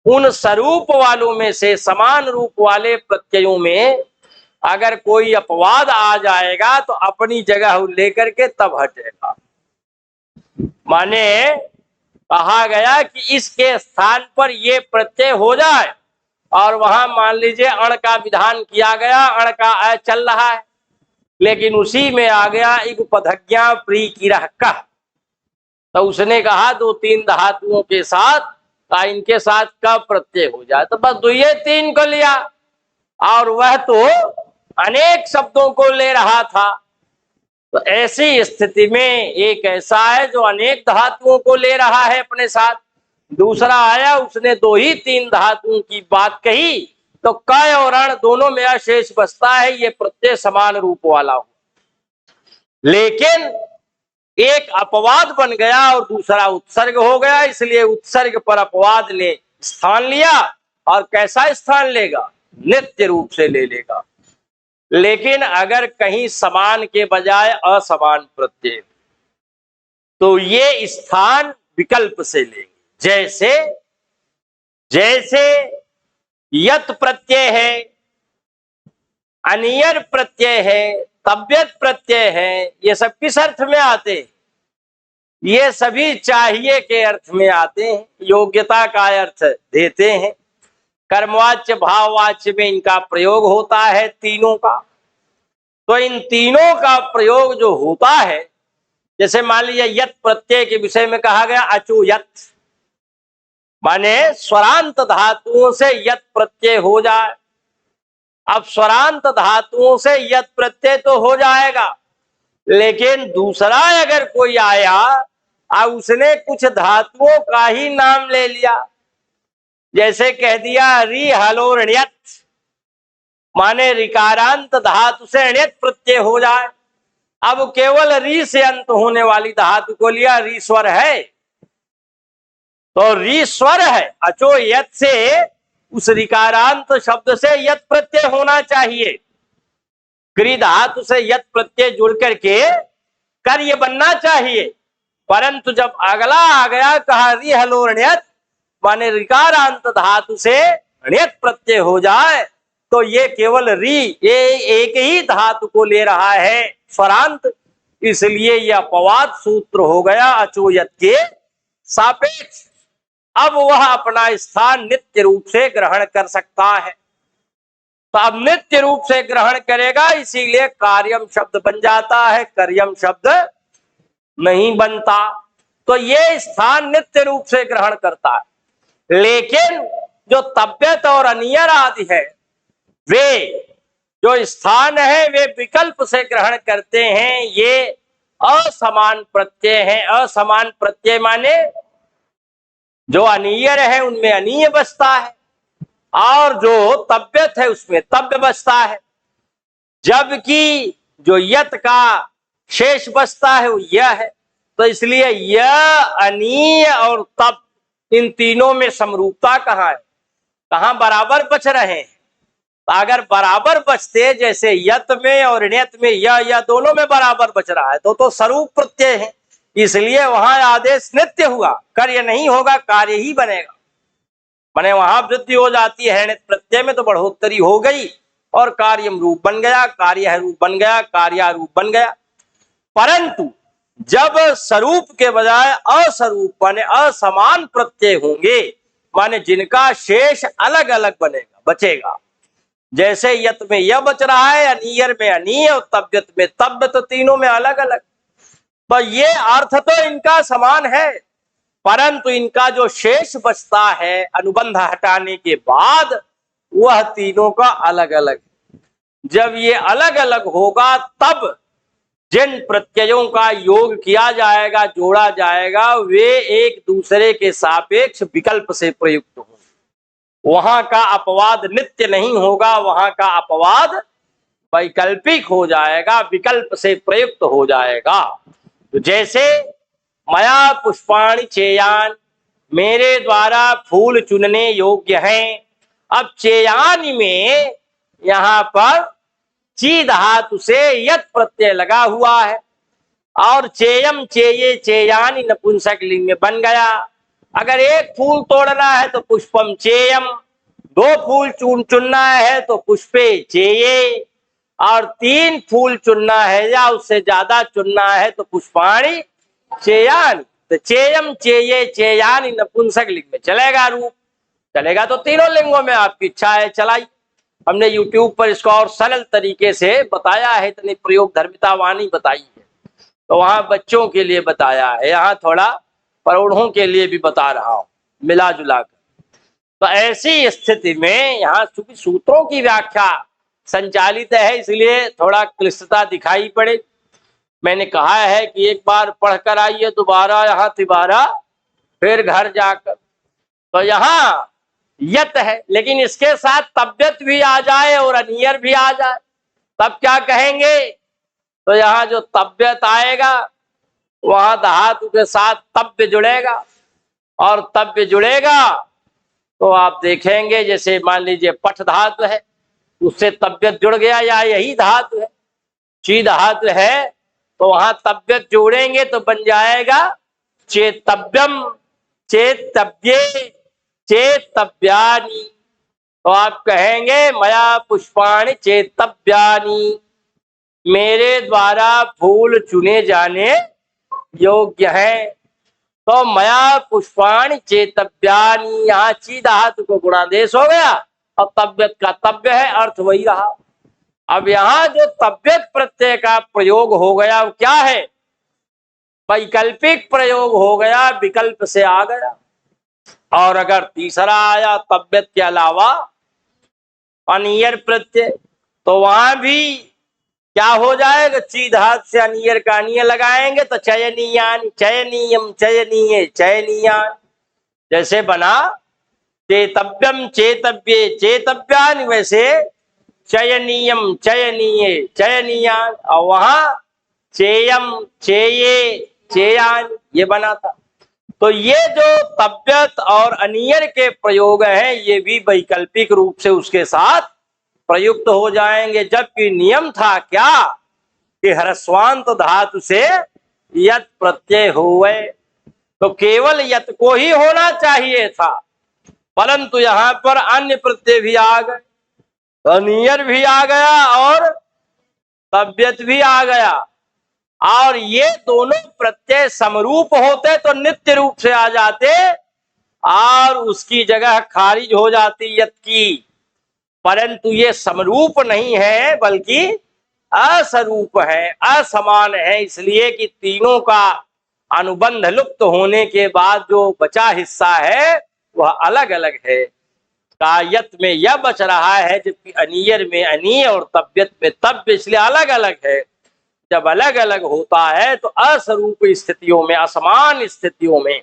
A: उन स्वरूप वालों में से, समान रूप वाले प्रत्ययों में अगर कोई अपवाद आ जाएगा तो अपनी जगह लेकर के तब हटेगा। माने कहा गया कि इसके स्थान पर ये प्रत्यय हो जाए और वहां मान लीजिए अण का विधान किया गया, अण का अ चल रहा है, लेकिन उसी में आ गया इगुपधज्ञा प्री किरह कह, तो उसने कहा दो तीन धातुओं के साथ इनके साथ का प्रत्यय हो जाए, तो बस दुइये तीन को लिया और वह तो अनेक शब्दों को ले रहा था। तो ऐसी स्थिति में एक ऐसा है जो अनेक धातुओं को ले रहा है अपने साथ, दूसरा आया उसने दो ही तीन धातुओं की बात कही, तो क और अण दोनों में अशेष बचता है। ये प्रत्यय समान रूप वाला हो, लेकिन एक अपवाद बन गया और दूसरा उत्सर्ग हो गया, इसलिए उत्सर्ग पर अपवाद ने स्थान लिया। और कैसा स्थान लेगा? नित्य रूप से ले लेगा। लेकिन अगर कहीं समान के बजाय असमान प्रत्यय तो ये स्थान विकल्प से लेंगे। जैसे जैसे यत प्रत्यय है, अनियर प्रत्यय है, तब्यत प्रत्यय है, ये सब किस अर्थ में आते हैं? ये सभी चाहिए के अर्थ में आते हैं, योग्यता का अर्थ देते हैं। कर्मवाच्य भाववाच्य में इनका प्रयोग होता है तीनों का। तो इन तीनों का प्रयोग जो होता है, जैसे मान लीजिए यत प्रत्यय के विषय में कहा गया अचो यत, माने स्वरांत धातुओं से यत प्रत्यय हो जाए। अब स्वरांत धातुओं से यत प्रत्यय तो हो जाएगा, लेकिन दूसरा अगर कोई आया और उसने कुछ धातुओं का ही नाम ले लिया, जैसे कह दिया रि हलोर ण्यत, माने रिकारांत धातु से ण्यत प्रत्यय हो जाए। अब केवल री से अंत होने वाली धातु को लिया, री स्वर है तो री स्वर है, अचो यत से उस रिकारांत शब्द से यत प्रत्यय होना चाहिए। क्री धातु से यत प्रत्यय जुड़ करके कार्य बनना चाहिए, परंतु जब अगला आ गया कहा रि हलोर ण्यत, माने रिकारांत धातु से ण्यत प्रत्यय हो जाए, तो ये केवल री, ये एक ही धातु को ले रहा है स्वरांत, इसलिए यह अपवाद सूत्र हो गया अचोयत के सापेक्ष। अब वह अपना स्थान नित्य रूप से ग्रहण कर सकता है। तो अब नित्य रूप से ग्रहण करेगा, इसीलिए कार्यम शब्द बन जाता है, कर्यम शब्द नहीं बनता। तो ये स्थान नित्य रूप से ग्रहण करता है। लेकिन जो तब्यत और अनियर आदि है, वे जो स्थान है वे विकल्प से ग्रहण करते हैं। ये असमान प्रत्यय है। असमान प्रत्यय माने जो अनियर है उनमें अनीय बचता है और जो तब्यत है उसमें तब्य बचता है, जबकि जो यत का शेष बचता है वो यह है।
B: तो इसलिए यह, अनीय और तप, इन तीनों में समरूपता कहाँ है, कहाँ बराबर बच रहे हैं। तो अगर बराबर बचते, जैसे यत में और ण्यत में यह दोनों में बराबर बच रहा है, तो स्वरूप प्रत्यय है, इसलिए वहां आदेश नित्य हुआ, कार्य नहीं होगा, कार्य ही बनेगा। माने वहां वृद्धि हो जाती है ण्यत प्रत्यय में, तो बढ़ोतरी हो गई और कार्यम रूप बन गया, कार्य रूप बन गया, कार्यारूप बन गया। परंतु जब स्वरूप के बजाय अस्वरूप माने असमान प्रत्यय होंगे, माने जिनका शेष अलग अलग बनेगा, बचेगा, जैसे यत में यह बच रहा है, अनीयर में अनीय और तब्यत में तब्य, तो तीनों में अलग अलग। तो ये अर्थ तो इनका समान है, परंतु इनका जो शेष बचता है अनुबंध हटाने के बाद, वह तीनों का अलग अलग। जब ये अलग अलग होगा, तब जिन प्रत्ययों का योग किया जाएगा, जोड़ा जाएगा, वे एक दूसरे के सापेक्ष विकल्प से प्रयुक्त होंगे। वहां का अपवाद नित्य नहीं होगा, वहां का अपवाद वैकल्पिक हो जाएगा, विकल्प से प्रयुक्त हो जाएगा। तो जैसे मया पुष्पाणि चेयान, मेरे द्वारा फूल चुनने योग्य हैं। अब चेयान में यहां पर ची धातु से यत प्रत्यय लगा हुआ है, और चेयम चेये चेयानि नपुंसक लिंग में बन गया। अगर एक फूल तोड़ना है तो पुष्पम चेयम, दो फूल चुनना है तो पुष्पे चेये, और तीन फूल चुनना है या उससे ज्यादा चुनना है तो पुष्पाणि चेयानि। तो चेयम चेये चेयानि नपुंसक लिंग में चलेगा, रूप चलेगा तो तीनों लिंगों में, आपकी इच्छा है चलाई। हमने YouTube पर इसको और सरल तरीके से बताया है, इतनी प्रयोग धर्मिता वाणी बताई है, तो वहां बच्चों के लिए बताया है, यहाँ थोड़ा प्रौढ़ों के लिए भी बता रहा हूं मिला जुला कर। तो ऐसी स्थिति में यहाँ चूंकि सूत्रों की व्याख्या संचालित है, इसलिए थोड़ा क्लिष्टता दिखाई पड़े। मैंने कहा है कि एक बार पढ़कर आइए, दोबारा यहाँ तिबारा, फिर घर जाकर। तो यहाँ यत है, लेकिन इसके साथ तब्यत भी आ जाए और अनियर भी आ जाए, तब क्या कहेंगे। तो यहाँ जो तब्यत आएगा, वहां धातु के साथ तब्य जुड़ेगा, और तब्य जुड़ेगा तो आप देखेंगे, जैसे मान लीजिए पठ धातु है, उससे तब्यत जुड़ गया, या यही धातु है ची धातु है, तो वहां तब्यत जोड़ेंगे तो बन जाएगा चेतव्यम, चेतव्ये, चेतव्यानि। तो आप कहेंगे मया पुष्पाणि चेतव्यानि, मेरे द्वारा फूल चुने जाने योग्य है। तो मया पुष्पाणि चेतव्यानि, यहाँ ची धातु को गुणादेश हो गया, और तब्यत का तब्य है, अर्थ वही रहा। अब यहाँ जो तब्यत प्रत्यय का प्रयोग हो गया, वो क्या है, वैकल्पिक प्रयोग हो गया, विकल्प से आ गया। और अगर तीसरा आया तब्यत के अलावा अनियर प्रत्यय, तो वहां भी क्या हो जाएगा, ची धातु से अनियर का अनियर लगाएंगे तो चयनीयान, चयनीयम, चयनीय, चयनीयान, जैसे बना चेतव्यम, चेतव्ये, चेतव्यान, वैसे चयनीयम, चयनीय, चयनीयान, और वहां चेयम, चेये, चेयान, ये बना था। तो ये जो तब्यत और अनियर के प्रयोग हैं, ये भी वैकल्पिक रूप से उसके साथ प्रयुक्त हो जाएंगे। जबकि नियम था क्या कि ह्रस्वांत धातु से यत प्रत्यय हुए, तो केवल यत को ही होना चाहिए था, परंतु यहाँ पर अन्य प्रत्यय भी आ गए, अनियर भी आ गया और तब्यत भी आ गया। और ये दोनों प्रत्यय समरूप होते तो नित्य रूप से आ जाते, और उसकी जगह खारिज हो जाती यत की। परंतु ये समरूप नहीं है, बल्कि असरूप है, असमान है, इसलिए कि तीनों का अनुबंध लुप्त होने के बाद जो बचा हिस्सा है वह अलग अलग है। कायत में यह बच रहा है, जबकि अनियर में अनीय और तब्यत में तब्य, इसलिए अलग अलग है। जब अलग अलग होता है तो असरूप स्थितियों में, असमान स्थितियों में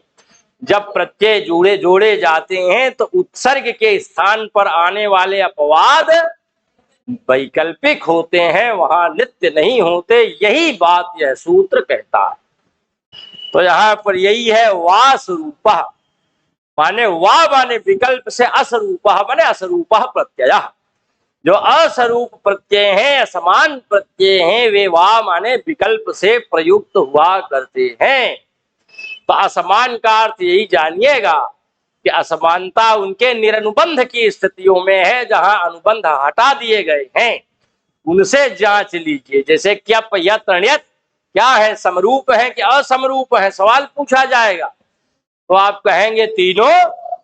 B: जब प्रत्यय जोड़े जाते हैं, तो उत्सर्ग के स्थान पर आने वाले अपवाद वैकल्पिक होते हैं, वहां नित्य नहीं होते। यही बात यह सूत्र कहता है। तो यहाँ पर यही है वा स्वरूपः, माने वा माने विकल्प से, असरूपः माने असरूपः प्रत्यय। जो असरूप प्रत्यय हैं, असमान प्रत्यय हैं, वे वा माने विकल्प से प्रयुक्त हुआ करते हैं। तो असमान का अर्थ यही जानिएगा कि असमानता उनके निरनुबंध की स्थितियों में है, जहां अनुबंध हटा दिए गए हैं उनसे जांच लीजिए। जैसे क्या यत अण्यत क्या है, समरूप है कि असमरूप है, सवाल पूछा जाएगा तो आप कहेंगे तीनों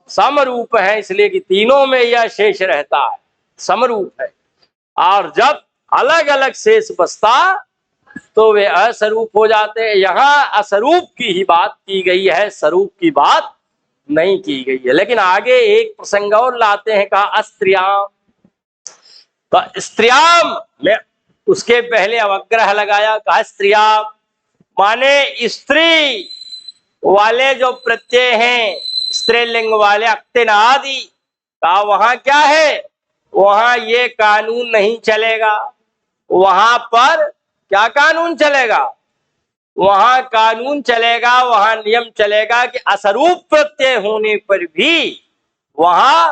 B: समरूप है, इसलिए कि तीनों में यह शेष रहता है, समरूप है। और जब अलग अलग शेष बचता तो वे असरूप हो जाते हैं। यहाँ असरूप की ही बात की गई है, स्वरूप की बात नहीं की गई है। लेकिन आगे एक प्रसंग और लाते हैं, कहा अस्त्रियाम। तो स्त्रियाम में उसके पहले अवग्रह लगाया, कहा स्त्रियाम माने स्त्री वाले जो प्रत्यय हैं, स्त्रीलिंग वाले अक्तिन आदि का वहां क्या है, वहां ये कानून नहीं चलेगा। वहां पर क्या कानून चलेगा, वहां कानून चलेगा, वहां नियम चलेगा कि असरूप प्रत्यय होने पर भी वहां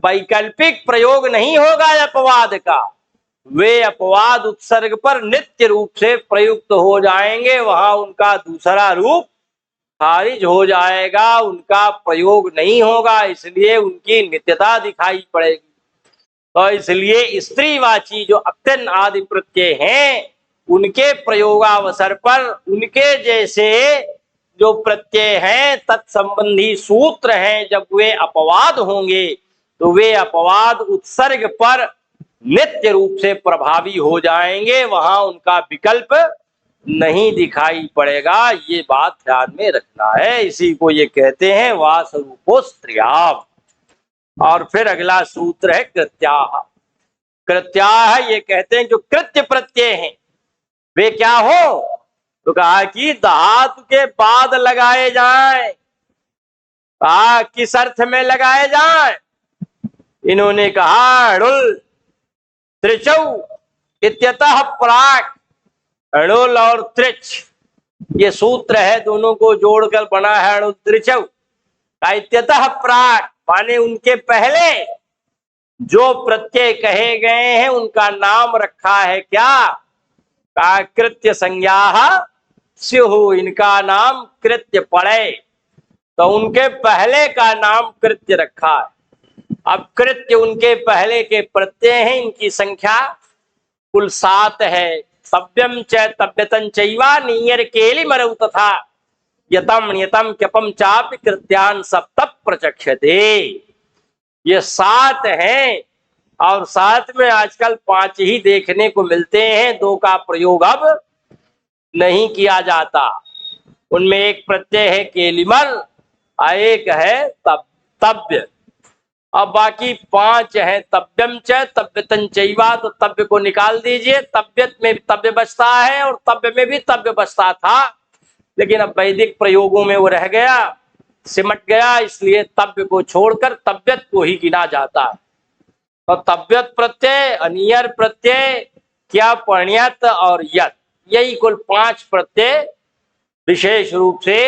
B: वैकल्पिक प्रयोग नहीं होगा अपवाद का। वे अपवाद उत्सर्ग पर नित्य रूप से प्रयुक्त हो जाएंगे, वहां उनका दूसरा रूप खारिज हो जाएगा, उनका प्रयोग नहीं होगा, इसलिए उनकी नित्यता दिखाई पड़ेगी। तो इसलिए स्त्रीवाची जो अक्तिन आदि प्रत्यय हैं, उनके प्रयोगावसर पर उनके जैसे जो प्रत्यय हैं, तत्संबंधी सूत्र हैं, जब वे अपवाद होंगे तो वे अपवाद उत्सर्ग पर नित्य रूप से प्रभावी हो जाएंगे, वहां उनका विकल्प नहीं दिखाई पड़ेगा। ये बात ध्यान में रखना है। इसी को ये कहते हैं वा स्वरूपो स्त्रियाम। और फिर अगला सूत्र है कृत्याः। कृत्याः ये कहते हैं जो कृत्य प्रत्यय हैं वे क्या हो, तो कहा कि धातु के बाद लगाए जाएं। कहा किस अर्थ में लगाए जाएं, इन्होंने कहा णुल त्रिचौ इत्यतः प्राक। णुल और त्रिच ये सूत्र है, दोनों को जोड़कर बना है णुल त्रिचौ। इत्यतः प्राक माने उनके पहले जो प्रत्यय कहे गए हैं उनका नाम रखा है क्या, का कृत्य संज्ञा स्युः, इनका नाम कृत्य पड़े, तो उनके पहले का नाम कृत्य रखा है। अब कृत्य उनके पहले के प्रत्यय हैं, इनकी संख्या कुल 7 है। तव्यम च तव्यतं चैवा नियर केलि मरौ तथा यतम नियतम क्यपम चापि कृत्यान सप्त प्रचक्षते। ये 7 हैं और 7 में आजकल 5 ही देखने को मिलते हैं, 2 का प्रयोग अब नहीं किया जाता। उनमें एक प्रत्यय है केलिमल और एक है तव्य। अब बाकी 5 है तव्यम च तव्यतं चैवा, तो तव्य को निकाल दीजिए, तव्यत में भी तव्य बचता है और तव्य में भी तव्य बचता था, लेकिन अब वैदिक प्रयोगों में वो रह गया, सिमट गया, इसलिए तव्य को छोड़कर तव्यत को ही गिना जाता है। और तव्यत प्रत्यय, अनियर प्रत्यय, क्या पण्यत और यत, यही कुल 5 प्रत्यय विशेष रूप से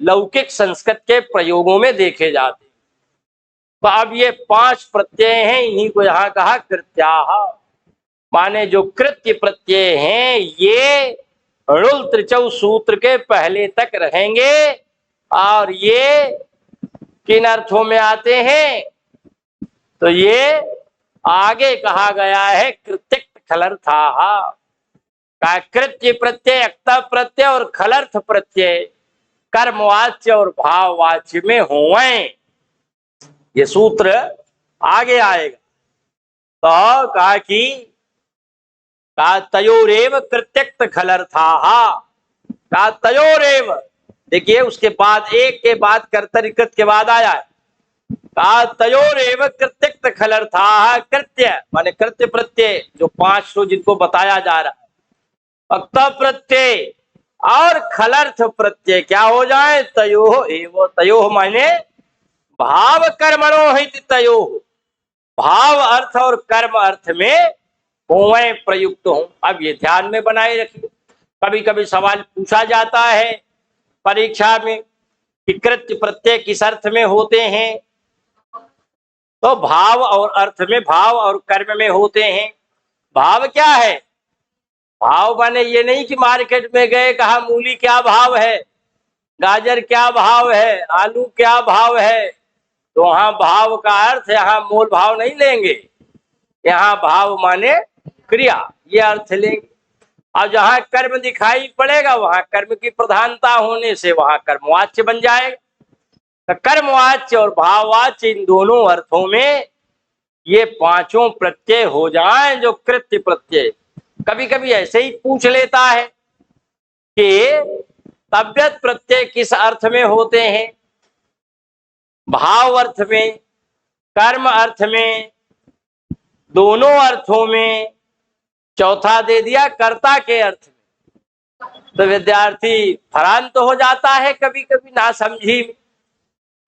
B: लौकिक संस्कृत के प्रयोगों में देखे जाते हैं। तो अब ये 5 प्रत्यय हैं, इन्हीं को यहाँ कहा कृत्याः, माने जो कृत्य प्रत्यय हैं ये णुल त्रिचौ सूत्र के पहले तक रहेंगे। और ये किन अर्थों में आते हैं, तो ये आगे कहा गया है कृत्यक्त खलर्थाः, का कृत्य प्रत्यय, अक्त प्रत्यय और खलर्थ प्रत्यय कर्मवाच्य और भाववाच्य में होवें। ये सूत्र आगे आएगा। तो कहा कि तयोरेव कृत्यक्त खलर्थाः, का तयोरेव, देखिए उसके बाद एक के बाद कर्तरिकृत के बाद आया है, का तयोरेव कृत्यक्त खलर्थाः। कृत्य माने कृत्य प्रत्यय जो 5 जिनको बताया जा रहा है, अक्त प्रत्यय और खलर्थ प्रत्यय क्या हो जाए, तयोः एव। तयोः माने भाव कर्मणो हित तयोः, भाव अर्थ और कर्म अर्थ में होवें प्रयुक्त हो। अब ये ध्यान में बनाए रखिए, कभी कभी सवाल पूछा जाता है परीक्षा में कि कृत्य प्रत्यय किस अर्थ में होते हैं, तो भाव और अर्थ में, भाव और कर्म में होते हैं। भाव क्या है? भाव माने ये नहीं कि मार्केट में गए, कहा मूली क्या भाव है, गाजर क्या भाव है, आलू क्या भाव है, तो वहां भाव का अर्थ, यहाँ मोल भाव नहीं लेंगे, यहाँ भाव माने क्रिया, ये अर्थ लेंगे। और जहां कर्म दिखाई पड़ेगा वहां कर्म की प्रधानता होने से वहां कर्मवाच्य बन जाएगा। तो कर्मवाच्य और भाववाच्य इन दोनों अर्थों में ये पांचों प्रत्यय हो जाएं जो कृत्य प्रत्यय। कभी कभी ऐसे ही पूछ लेता है कि तव्यत प्रत्यय किस अर्थ में होते हैं, भाव अर्थ में, कर्म अर्थ में, दोनों अर्थों में, चौथा दे दिया कर्ता के अर्थ में। तो विद्यार्थी भ्रांत हो जाता है कभी कभी ना समझी में।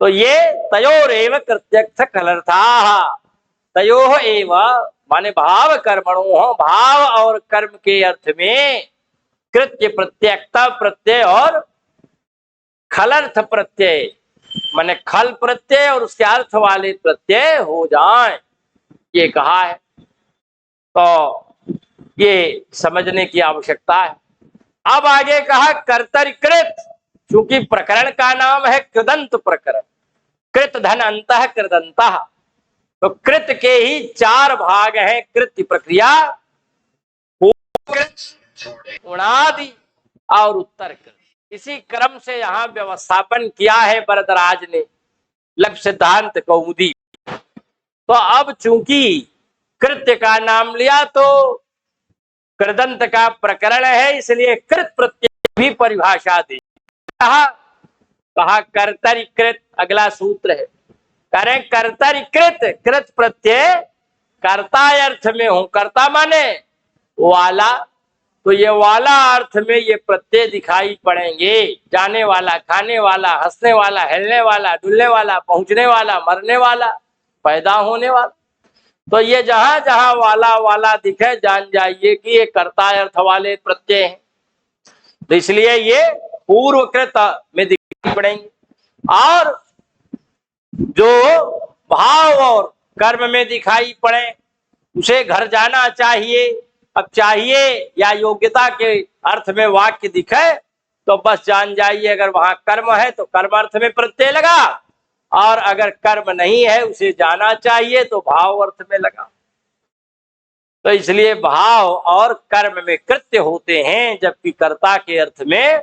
B: तो ये तयोरेव कृत्यर्थ कलर्थाः, तयोः एव माने भाव कर्मणोः, भाव और कर्म के अर्थ में कृत्य प्रत्यक्ता प्रत्यय और खलर्थ प्रत्यय माने खल प्रत्यय और उसके अर्थ वाले प्रत्यय हो जाएं, ये कहा है। तो ये समझने की आवश्यकता है। अब आगे कहा कर्तरिकृत, चूंकि प्रकरण का नाम है कृदंत प्रकरण, कृत धन अंतः कृदंतः, तो कृत के ही चार भाग हैं, कृत्य प्रक्रिया, उणादि और उत्तर कृत। इसी क्रम से यहाँ व्यवस्थापन किया है वरदराज ने लक्ष्य सिद्धांत कौमुदी। तो अब चूंकि कृत्य का नाम लिया तो कृदंत का प्रकरण है, इसलिए कृत प्रत्यय भी परिभाषा दी। कहा कर्तरिकृत, अगला सूत्र है, करें कर्तरिकृत, कृत प्रत्यय कर्ता अर्थ में हूं, कर्ता माने वाला, तो ये वाला अर्थ में ये प्रत्यय दिखाई पड़ेंगे, जाने वाला, खाने वाला, हंसने वाला, हिलने वाला, डुलने वाला, पहुंचने वाला, मरने वाला, पैदा होने वाला। तो ये जहां जहां वाला वाला दिखे जान जाइए कि ये कर्ता अर्थ वाले प्रत्यय हैं, तो इसलिए ये पूर्वकृत में दिखाई पड़ेंगे। और जो भाव और कर्म में दिखाई पड़े उसे घर जाना चाहिए। अब चाहिए या योग्यता के अर्थ में वाक्य दिखे तो बस जान जाइए अगर वहां कर्म है तो कर्म अर्थ में प्रत्यय लगा, और अगर कर्म नहीं है उसे जाना चाहिए तो भाव अर्थ में लगा। तो इसलिए भाव और कर्म में कृत्य होते हैं, जबकि कर्ता के अर्थ में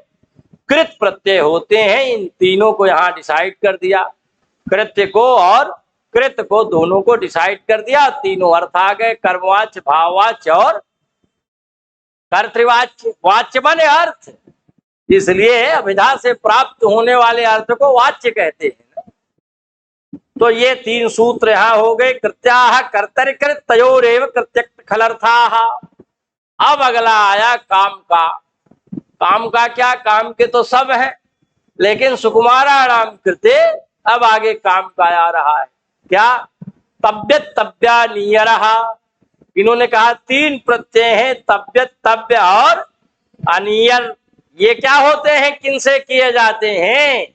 B: कृत प्रत्यय होते हैं। इन तीनों को यहाँ डिसाइड कर दिया, कृत्य को और कृत को, दोनों को डिसाइड कर दिया। तीनों अर्थ आ गए, कर्मवाच्य, भाववाच्य और कर्तृवाच्य। वाच्य माने अर्थ, इसलिए अभिधा से प्राप्त होने वाले अर्थ को वाच्य कहते हैं। तो ये तीन सूत्र यहाँ हो गए, कृत्याः कर्तरिकृत तयोरेव कृत्यक्त खलर्थाः। अब अगला आया काम का। काम का क्या? काम के तो सब है, लेकिन सुकुमाराणाम कृते अब आगे काम का आ रहा है। क्या? तव्यत तव्या नियरः। इन्होंने कहा तीन प्रत्यय हैं, तव्यत, तव्य और अनियर। ये क्या होते हैं, किनसे किए जाते हैं?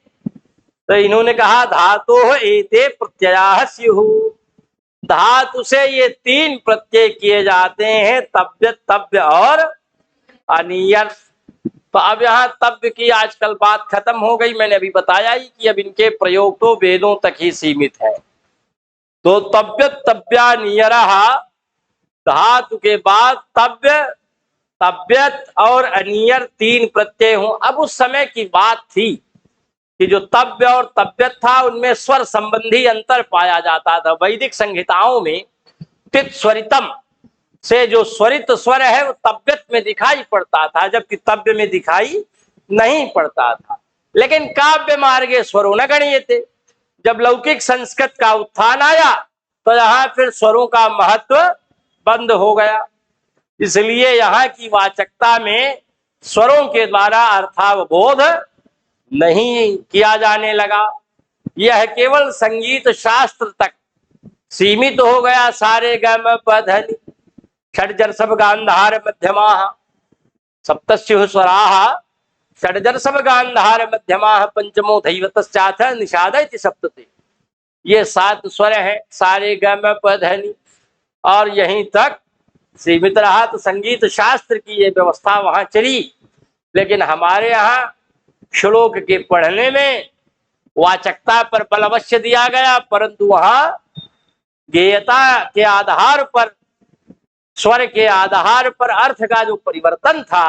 B: तो इन्होंने कहा धातोः एते प्रत्ययाः स्युः। धातु से ये तीन प्रत्यय किए जाते हैं, तव्यत, तव्य और अनियर। तो अब यहाँ तव्य की आजकल बात खत्म हो गई। मैंने अभी बताया ही कि अब इनके प्रयोग तो वेदों तक ही सीमित है। तो तव्यत तव्या नियरः, धातु के बाद तव्य, तव्यत और अनियर तीन प्रत्यय हों। अब उस समय की बात थी कि जो तव्य और तव्यत था उनमें स्वर संबंधी अंतर पाया जाता था। वैदिक संहिताओं में तित स्वरितम से जो स्वरित स्वर है वो तव्यत में दिखाई पड़ता था, जबकि तव्य में दिखाई नहीं पड़ता था। लेकिन काव्य मार्गे स्वरों न गणीयते। जब लौकिक संस्कृत का उत्थान आया तो यहाँ फिर स्वरों का महत्व बंद हो गया। इसलिए यहाँ की वाचकता में स्वरों के द्वारा अर्थावबोध नहीं किया जाने लगा। यह केवल संगीत शास्त्र तक सीमित हो गया। सारे गम पधनि षड्जर सब गांधार मध्यमाः सप्तस्युः स्वराः षड्जर्षभ गांधार मध्यमा पंचमो धैवतश्चाथ निषाद इति सप्तते। ये 7 स्वर हैं, सारे ग म प ध नि, और यहीं तक सीमित रहा। तो संगीत शास्त्र की ये व्यवस्था वहां चली, लेकिन हमारे यहाँ श्लोक के पढ़ने में वाचकता पर बल अवश्य दिया गया, परंतु वहां गेयता के आधार पर, स्वर के आधार पर अर्थ का जो परिवर्तन था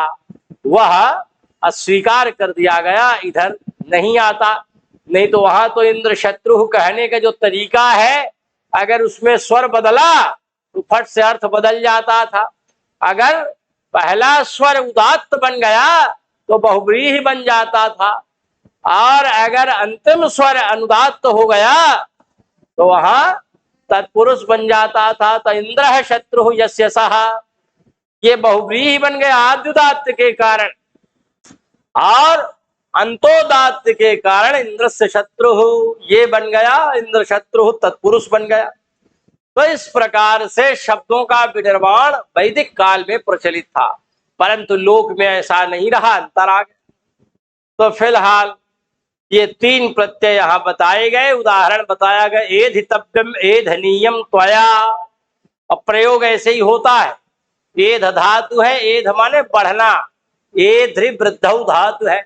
B: वह अस्वीकार कर दिया गया, इधर नहीं आता। नहीं तो वहां तो इंद्र शत्रु कहने का जो तरीका है, अगर उसमें स्वर बदला तो फट से अर्थ बदल जाता था। अगर पहला स्वर उदात्त बन गया तो बहुव्रीहि बन जाता था, और अगर अंतिम स्वर अनुदात्त हो गया तो वहां तत्पुरुष बन जाता था। तो इंद्र शत्रु यस्य सः, ये बहुव्रीहि बन गया आद्युदात्त के कारण, और अंतोदात्त के कारण इंद्र से शत्रु ये बन गया, इंद्र शत्रु तत्पुरुष बन गया। तो इस प्रकार से शब्दों का विनिर्माण वैदिक काल में प्रचलित था, परंतु लोक में ऐसा नहीं रहा, अंतर आ गया। तो फिलहाल ये 3 प्रत्यय यहाँ बताए गए, उदाहरण बताया गया, एधितव्यम एधनीयम त्वया। अब प्रयोग ऐसे ही होता है। एध धातु है, एध माने बढ़ना, एधि वृद्धौ धातु है,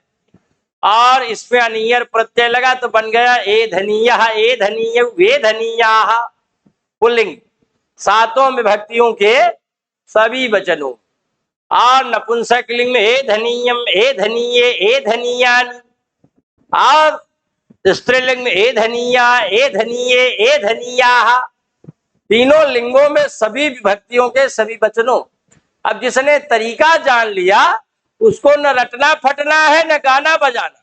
B: और इसमें अनियर प्रत्यय लगा तो बन गया एधनीयः एधनीय वेधनीयाः, पुल्लिंग 7 विभक्तियों के सभी वचनों। और नपुंसक लिंग में एधनीयम एधनीये एधनीयानि, और स्त्रीलिंग में एधनीया एधनीये एधनीयाः, तीनों लिंगों में सभी विभक्तियों के सभी वचनों। अब जिसने तरीका जान लिया उसको न रटना फटना है न गाना बजाना,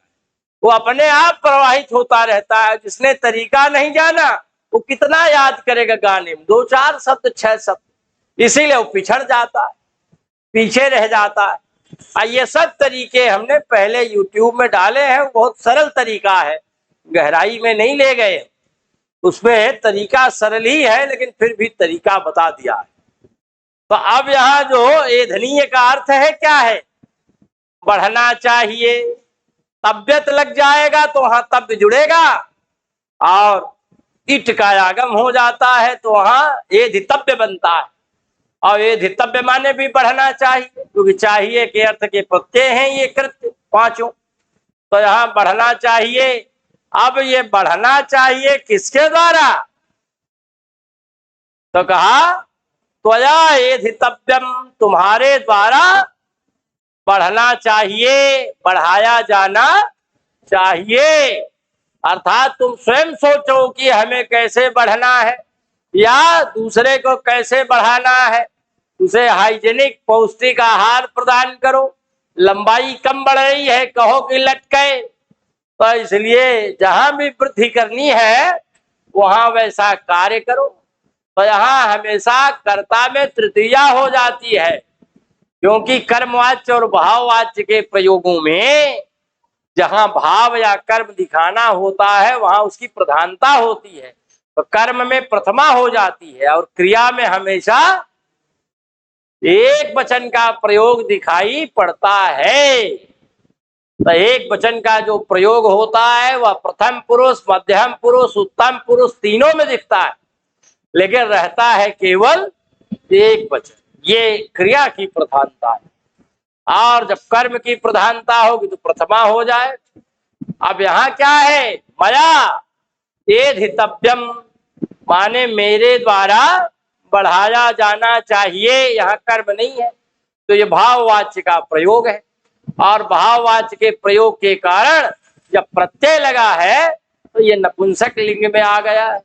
B: वो अपने आप प्रवाहित होता रहता है। जिसने तरीका नहीं जाना वो कितना याद करेगा गाने में, 2-4 शब्द 6 शब्द, इसीलिए वो पिछड़ जाता है, पीछे रह जाता है। ये सब तरीके हमने पहले YouTube में डाले हैं, बहुत सरल तरीका है, गहराई में नहीं ले गए, उसमें तरीका सरल ही है, लेकिन फिर भी तरीका बता दिया है। तो अब यहाँ जो एधनीय का अर्थ है क्या है, बढ़ना चाहिए। तबियत लग जाएगा तो वहां तब्य जुड़ेगा, और इट का आगम हो जाता है तो वहां एधितव्य बनता है। और एधितव्य माने भी बढ़ना चाहिए, क्योंकि चाहिए के अर्थ के प्रत्यय हैं ये कृत्य 5। तो यहाँ बढ़ना चाहिए। अब ये बढ़ना चाहिए किसके द्वारा, तो कहा त्वया एधितव्यम, तुम्हारे द्वारा बढ़ना चाहिए, बढ़ाया जाना चाहिए। अर्थात तुम स्वयं सोचो कि हमें कैसे बढ़ना है या दूसरे को कैसे बढ़ाना है, उसे हाइजेनिक पौष्टिक आहार प्रदान करो। लंबाई कम बढ़ रही है, कहो कि लटके, तो इसलिए जहां भी वृद्धि करनी है वहां वैसा कार्य करो। तो यहाँ हमेशा कर्ता में तृतीया हो जाती है, क्योंकि कर्मवाच्य और भाववाच्य के प्रयोगों में जहां भाव या कर्म दिखाना होता है वहां उसकी प्रधानता होती है। तो कर्म में प्रथमा हो जाती है, और क्रिया में हमेशा एक वचन का प्रयोग दिखाई पड़ता है। तो एक वचन का जो प्रयोग होता है वह प्रथम पुरुष, मध्यम पुरुष, उत्तम पुरुष तीनों में दिखता है, लेकिन रहता है केवल एक वचन। ये क्रिया की प्रधानता है, और जब कर्म की प्रधानता होगी तो प्रथमा हो जाए। अब यहाँ क्या है, मया एधितव्यम माने मेरे द्वारा बढ़ाया जाना चाहिए, यहाँ कर्म नहीं है, तो ये भाववाच्य का प्रयोग है। और भाववाच्य के प्रयोग के कारण जब प्रत्यय लगा है तो ये नपुंसक लिंग में आ गया है,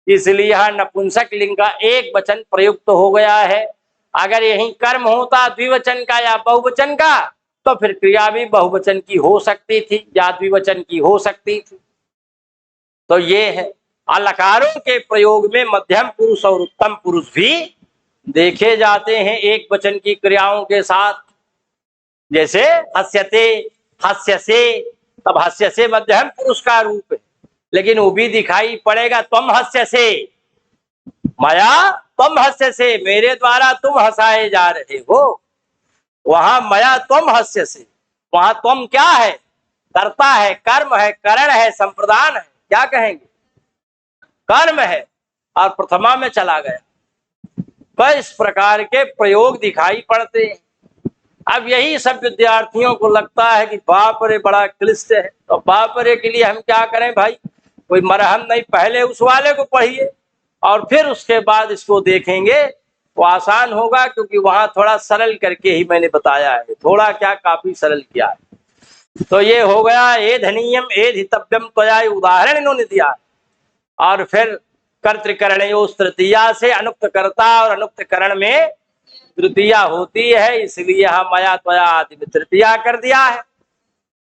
B: इसलिए यहाँ नपुंसक लिंग का एक वचन प्रयुक्त हो गया है। अगर यही कर्म होता द्विवचन का या बहुवचन का तो फिर क्रिया भी बहुवचन की हो सकती थी या द्विवचन की हो सकती थी। तो ये है, अलकारों के प्रयोग में मध्यम पुरुष और उत्तम पुरुष भी देखे जाते हैं एक वचन की क्रियाओं के साथ। जैसे हस्यते, हस्यसे, तब हस्यसे मध्यम पुरुष का रूप है, लेकिन वो भी दिखाई पड़ेगा त्वम हस्यसे, मया त्वम हस्यसे, मेरे द्वारा तुम हंसाए जा रहे हो। वहां मया त्वम हस्यसे, वहां त्वम क्या है? कर्ता है, कर्म है, करण है, संप्रदान है, क्या कहेंगे? कर्म है। और प्रथमा में चला गया। तो इस प्रकार के प्रयोग दिखाई पड़ते हैं। अब यही सब विद्यार्थियों को लगता है कि बाप रे बड़ा क्लिष्ट है, तो बाप रे के लिए हम क्या करें भाई? कोई मरहम नहीं, पहले उस वाले को पढ़िए और फिर उसके बाद इसको देखेंगे, वो आसान होगा, क्योंकि वहां थोड़ा सरल करके ही मैंने बताया है, थोड़ा क्या काफी सरल किया है। तो ये हो गया एधनीयम एधितव्यम त्वया, उदाहरण इन्होंने दिया। और फिर कर्तृकरणयोस् तृतीया से अनुक्त कर्ता और अनुक्त करण में तृतीया होती है, इसलिए यहाँ मया त्वया आदि में तृतीया कर दिया है।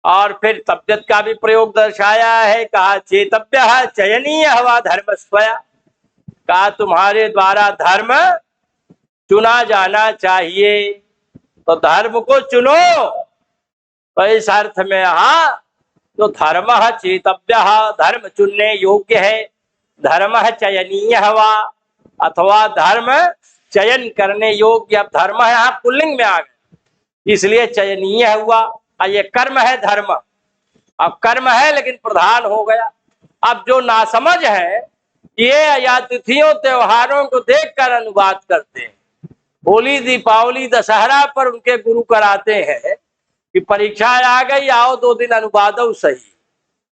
B: और फिर तब्यत का भी प्रयोग दर्शाया है, कहा चेतव्य चयनीय हवा धर्म स्वया, कहा तुम्हारे द्वारा धर्म चुना जाना चाहिए, तो धर्म को चुनो। तो इस अर्थ में यहाँ तो धर्म चेतव्य, धर्म चुनने योग्य है, धर्म चयनीय हवा अथवा धर्म चयन करने योग्य। अब धर्म है यहाँ पुल्लिंग में आ गया, इसलिए चयनीय हुआ। और ये कर्म है धर्म, अब कर्म है लेकिन प्रधान हो गया। अब जो नासमझ है ये या तिथियों त्योहारों को देखकर अनुवाद करते हैं। होली, दीपावली, दशहरा पर उनके गुरु कराते हैं कि परीक्षा आ गई, आओ 2 दिन अनुवाद सही,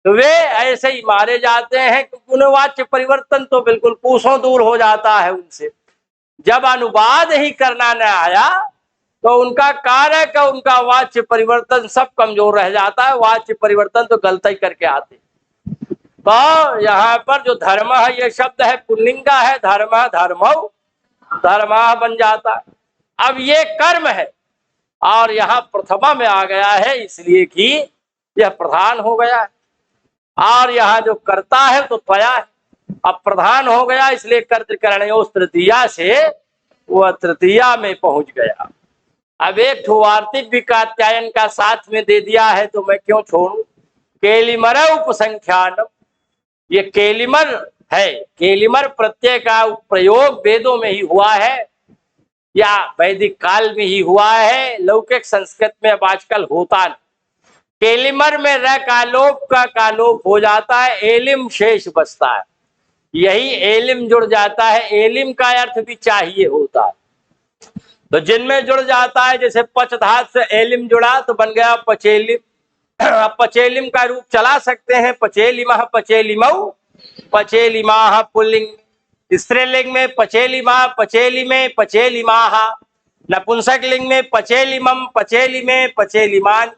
B: तो वे ऐसे ही मारे जाते हैं, क्योंकि उन्हें वाच्य परिवर्तन तो बिल्कुल कोसों दूर हो जाता है उनसे। जब अनुवाद ही करना न आया तो उनका कार्य का, उनका वाच्य परिवर्तन सब कमजोर रह जाता है। वाच्य परिवर्तन तो गलत ही करके आते। तो यहाँ पर जो धर्म है, ये शब्द है पुल्लिंग का है, धर्म धर्मौ धर्मा बन जाता है। अब ये कर्म है और यहाँ प्रथमा में आ गया है, इसलिए कि यह प्रधान हो गया है। और यहाँ जो कर्ता है तो त्वया है, अब प्रधान हो गया, इसलिए कर्तृकरणयोस् तृतीया से वह तृतीया में पहुंच गया। अब एक ठो वार्तिक भी कात्यायन का साथ में दे दिया है, तो मैं क्यों छोड़ू। केलिमर उपसंख्यानम, ये केलिमर है, केलिमर प्रत्यय का प्रयोग वेदों में ही हुआ है या वैदिक काल में ही हुआ है, लौकिक संस्कृत में अब आजकल होता नहीं। केलिमर में र कालोप का कालोप हो जाता है, एलिम शेष बचता है, यही एलिम जुड़ जाता है। एलिम का अर्थ भी चाहिए होता है, तो जिनमें जुड़ जाता है, जैसे पच धात से एलिम जुड़ा तो बन गया पचेलिम। अब पचेलिम का रूप चला सकते हैं, पचेलिमः पचेलिमौ, पचेलिमाः पुल्लिंग, स्त्रीलिंग में पचेलिमा पचेलिमे पचेलिमाः, नपुंसक लिंग में पचेलिमम पचेलिमे पचेलिमान।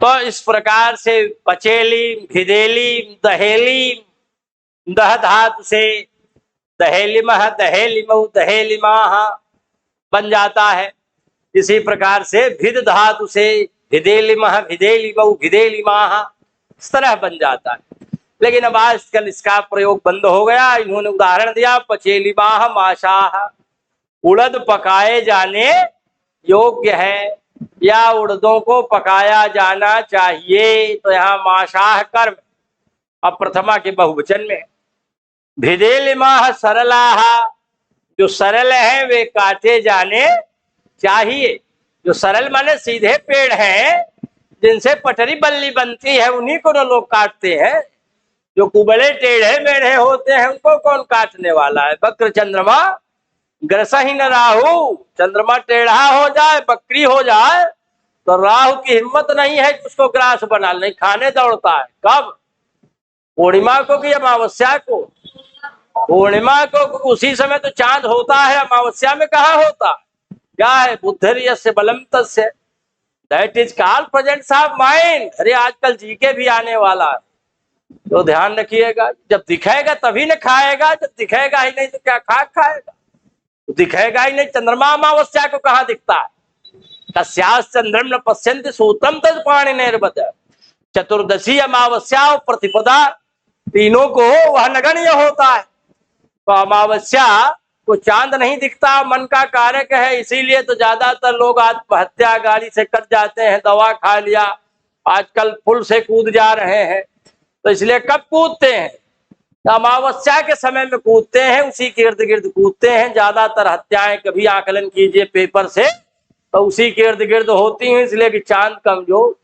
B: तो इस प्रकार से पचेली, भिदेली, दहेली, दह धातु से दहेलिमः दहेलिमौ दहेलिमाः बन जाता है। इसी प्रकार से भिद धातु से भिदेलिमः भिदेलिमौ भिदेलिमाः इस तरह बन जाता है। लेकिन अब आजकल इसका प्रयोग बंद हो गया। इन्होंने उदाहरण दिया पचेलिमाः माशाः, उड़द पकाए जाने योग्य है या उड़दों को पकाया जाना चाहिए, तो यहाँ माशाह कर्म अब प्रथमा के बहुवचन में। भिदेलिमाः सरलाः, जो सरल है वे काटे जाने चाहिए। जो सरल माने सीधे पेड़ हैं, जिनसे पटरी बल्ली बनती है, उन्हीं को ना लोग काटते हैं। जो कुबड़े टेढ़े मेढ़े होते हैं उनको कौन काटने वाला है। बक्र चंद्रमा ग्रस ही न राहु, चंद्रमा टेढ़ा हो जाए, बकरी हो जाए, तो राहु की हिम्मत नहीं है कि उसको ग्रास बना, नहीं खाने दौड़ता है। कब? पूर्णिमा को कि अमावस्या को? पूर्णिमा को, उसी समय तो चांद होता है, अमावस्या में कहाँ होता? क्या है? बुद्धिर्यस्य बलम तस्य, that is called presence of mind. अरे आजकल जीके भी आने वाला है, तो ध्यान रखिएगा। जब दिखेगा तभी न खाएगा, जब दिखेगा ही नहीं तो क्या खाएगा? दिखेगा ही नहीं। चंद्रमा अमावस्या को कहाँ दिखता है? कस्यास चंद्रम न पश्यन्ति सूत्रम तद पाणिनेर्वद, चतुर्दशी अमावस्या और प्रतिपदा तीनों को वह नगण्य होता है। तो अमावस्या को चांद नहीं दिखता, मन का कारक है, इसीलिए तो ज्यादातर लोग आत्महत्या गाड़ी से कर जाते हैं, दवा खा लिया, आजकल पुल से कूद जा रहे हैं। तो इसलिए कब कूदते हैं? अमावस्या के समय में कूदते हैं, उसी के इर्द गिर्द कूदते हैं। ज्यादातर हत्याएं कभी आकलन कीजिए पेपर से तो उसी के इर्द गिर्द होती हैं, इसलिए कि चांद कमजोर,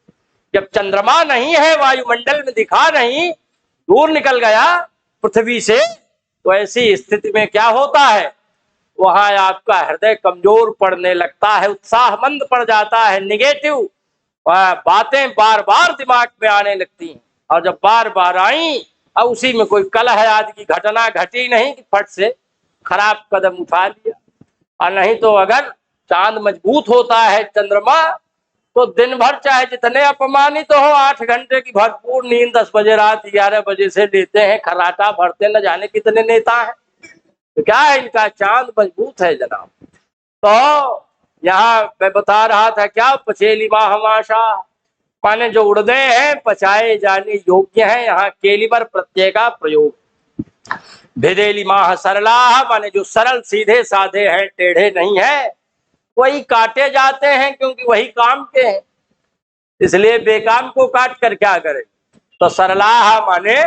B: जब चंद्रमा नहीं है, वायुमंडल में दिखा नहीं, दूर निकल गया पृथ्वी से, तो ऐसी स्थिति में क्या होता है, वहां आपका हृदय कमजोर पड़ने लगता है, उत्साह मंद पड़ जाता है, निगेटिव बातें बार बार दिमाग में आने लगती हैं। और जब बार बार आई और उसी में कोई कलह आदि की घटना घटी नहीं कि फट से खराब कदम उठा लिया। और नहीं तो अगर चांद मजबूत होता है, चंद्रमा, तो दिन भर चाहे जितने अपमानित हो, 8 घंटे की भरपूर नींद 10 बजे रात 11 बजे से लेते हैं, खर्राटा भरते न जाने कितने नेता हैं। तो क्या है, इनका चांद मजबूत है जनाब। तो यहाँ मैं बता रहा था क्या, पचेली माहमाशा माने जो उड़दे हैं पचाए जाने योग्य हैं, यहाँ केलिबर प्रत्यय का प्रयोग। भेदेली माह सरला माने जो सरल सीधे साधे हैं, टेढ़े नहीं है, वही काटे जाते हैं क्योंकि वही काम के हैं, इसलिए बेकाम को काट कर क्या करें। तो सरलाह माने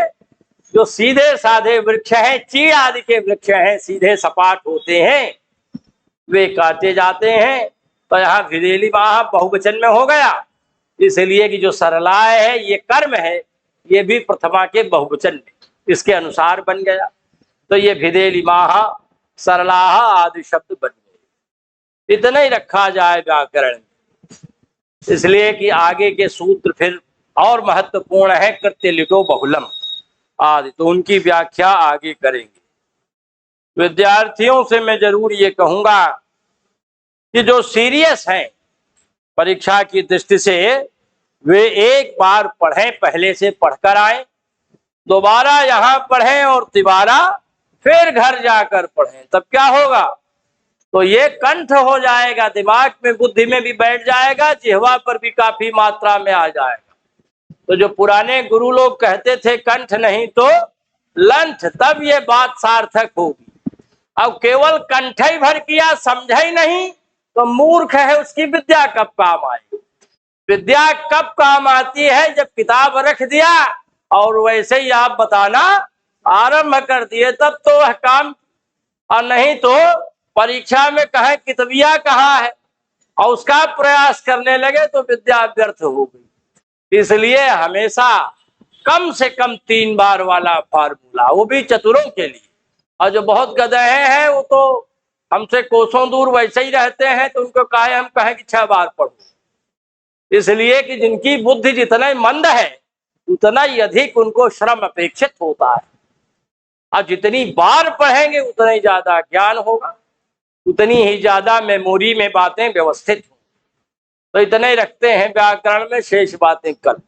B: जो सीधे साधे वृक्ष हैं, चीड़ आदि के वृक्ष हैं, सीधे सपाट होते हैं, वे काटे जाते हैं। तो यहाँ भिदेली माह बहुवचन में हो गया, इसलिए कि जो सरलाह है ये कर्म है, ये भी प्रथमा के बहुवचन में इसके अनुसार बन गया। तो ये भिदेली माह सरलाह आदि शब्द बन गए। इतना ही रखा जाए व्याकरण में, इसलिए कि आगे के सूत्र फिर और महत्वपूर्ण है, कृत्य लिटो बहुलम आदि, तो उनकी व्याख्या आगे करेंगे। विद्यार्थियों से मैं जरूर ये कहूंगा कि जो सीरियस हैं परीक्षा की दृष्टि से, वे एक बार पढ़ें, पहले से पढ़कर आए, दोबारा यहाँ पढ़ें और तिबारा फिर घर जाकर पढ़ें, तब क्या होगा, तो ये कंठ हो जाएगा, दिमाग में बुद्धि में भी बैठ जाएगा, जिह्वा पर भी काफी मात्रा में आ जाएगा। तो जो पुराने गुरु लोग कहते थे कंठ नहीं तो लंठ, तब ये बात सार्थक होगी। अब केवल कंठ ही भर किया, समझा ही नहीं, तो मूर्ख है, उसकी विद्या कब काम आएगी। विद्या कब काम आती है, जब किताब रख दिया और वैसे ही आप बताना आरंभ कर दिए, तब तो वह काम। और नहीं तो परीक्षा में कहे कितबिया कहाँ है और उसका प्रयास करने लगे तो विद्या व्यर्थ हो गई। इसलिए हमेशा कम से कम 3 बार वाला फार्मूला, वो भी चतुरों के लिए। और जो बहुत गधे हैं वो तो हमसे कोसों दूर वैसे ही रहते हैं, तो उनको कहे हम कहें कि 6 बार पढ़ो, इसलिए कि जिनकी बुद्धि जितना मंद है उतना ही अधिक उनको श्रम अपेक्षित होता है। और जितनी बार पढ़ेंगे उतना ही ज्यादा ज्ञान होगा, उतनी ही ज्यादा मेमोरी में बातें व्यवस्थित हों। तो इतने ही रखते हैं व्याकरण में, शेष बातें कल।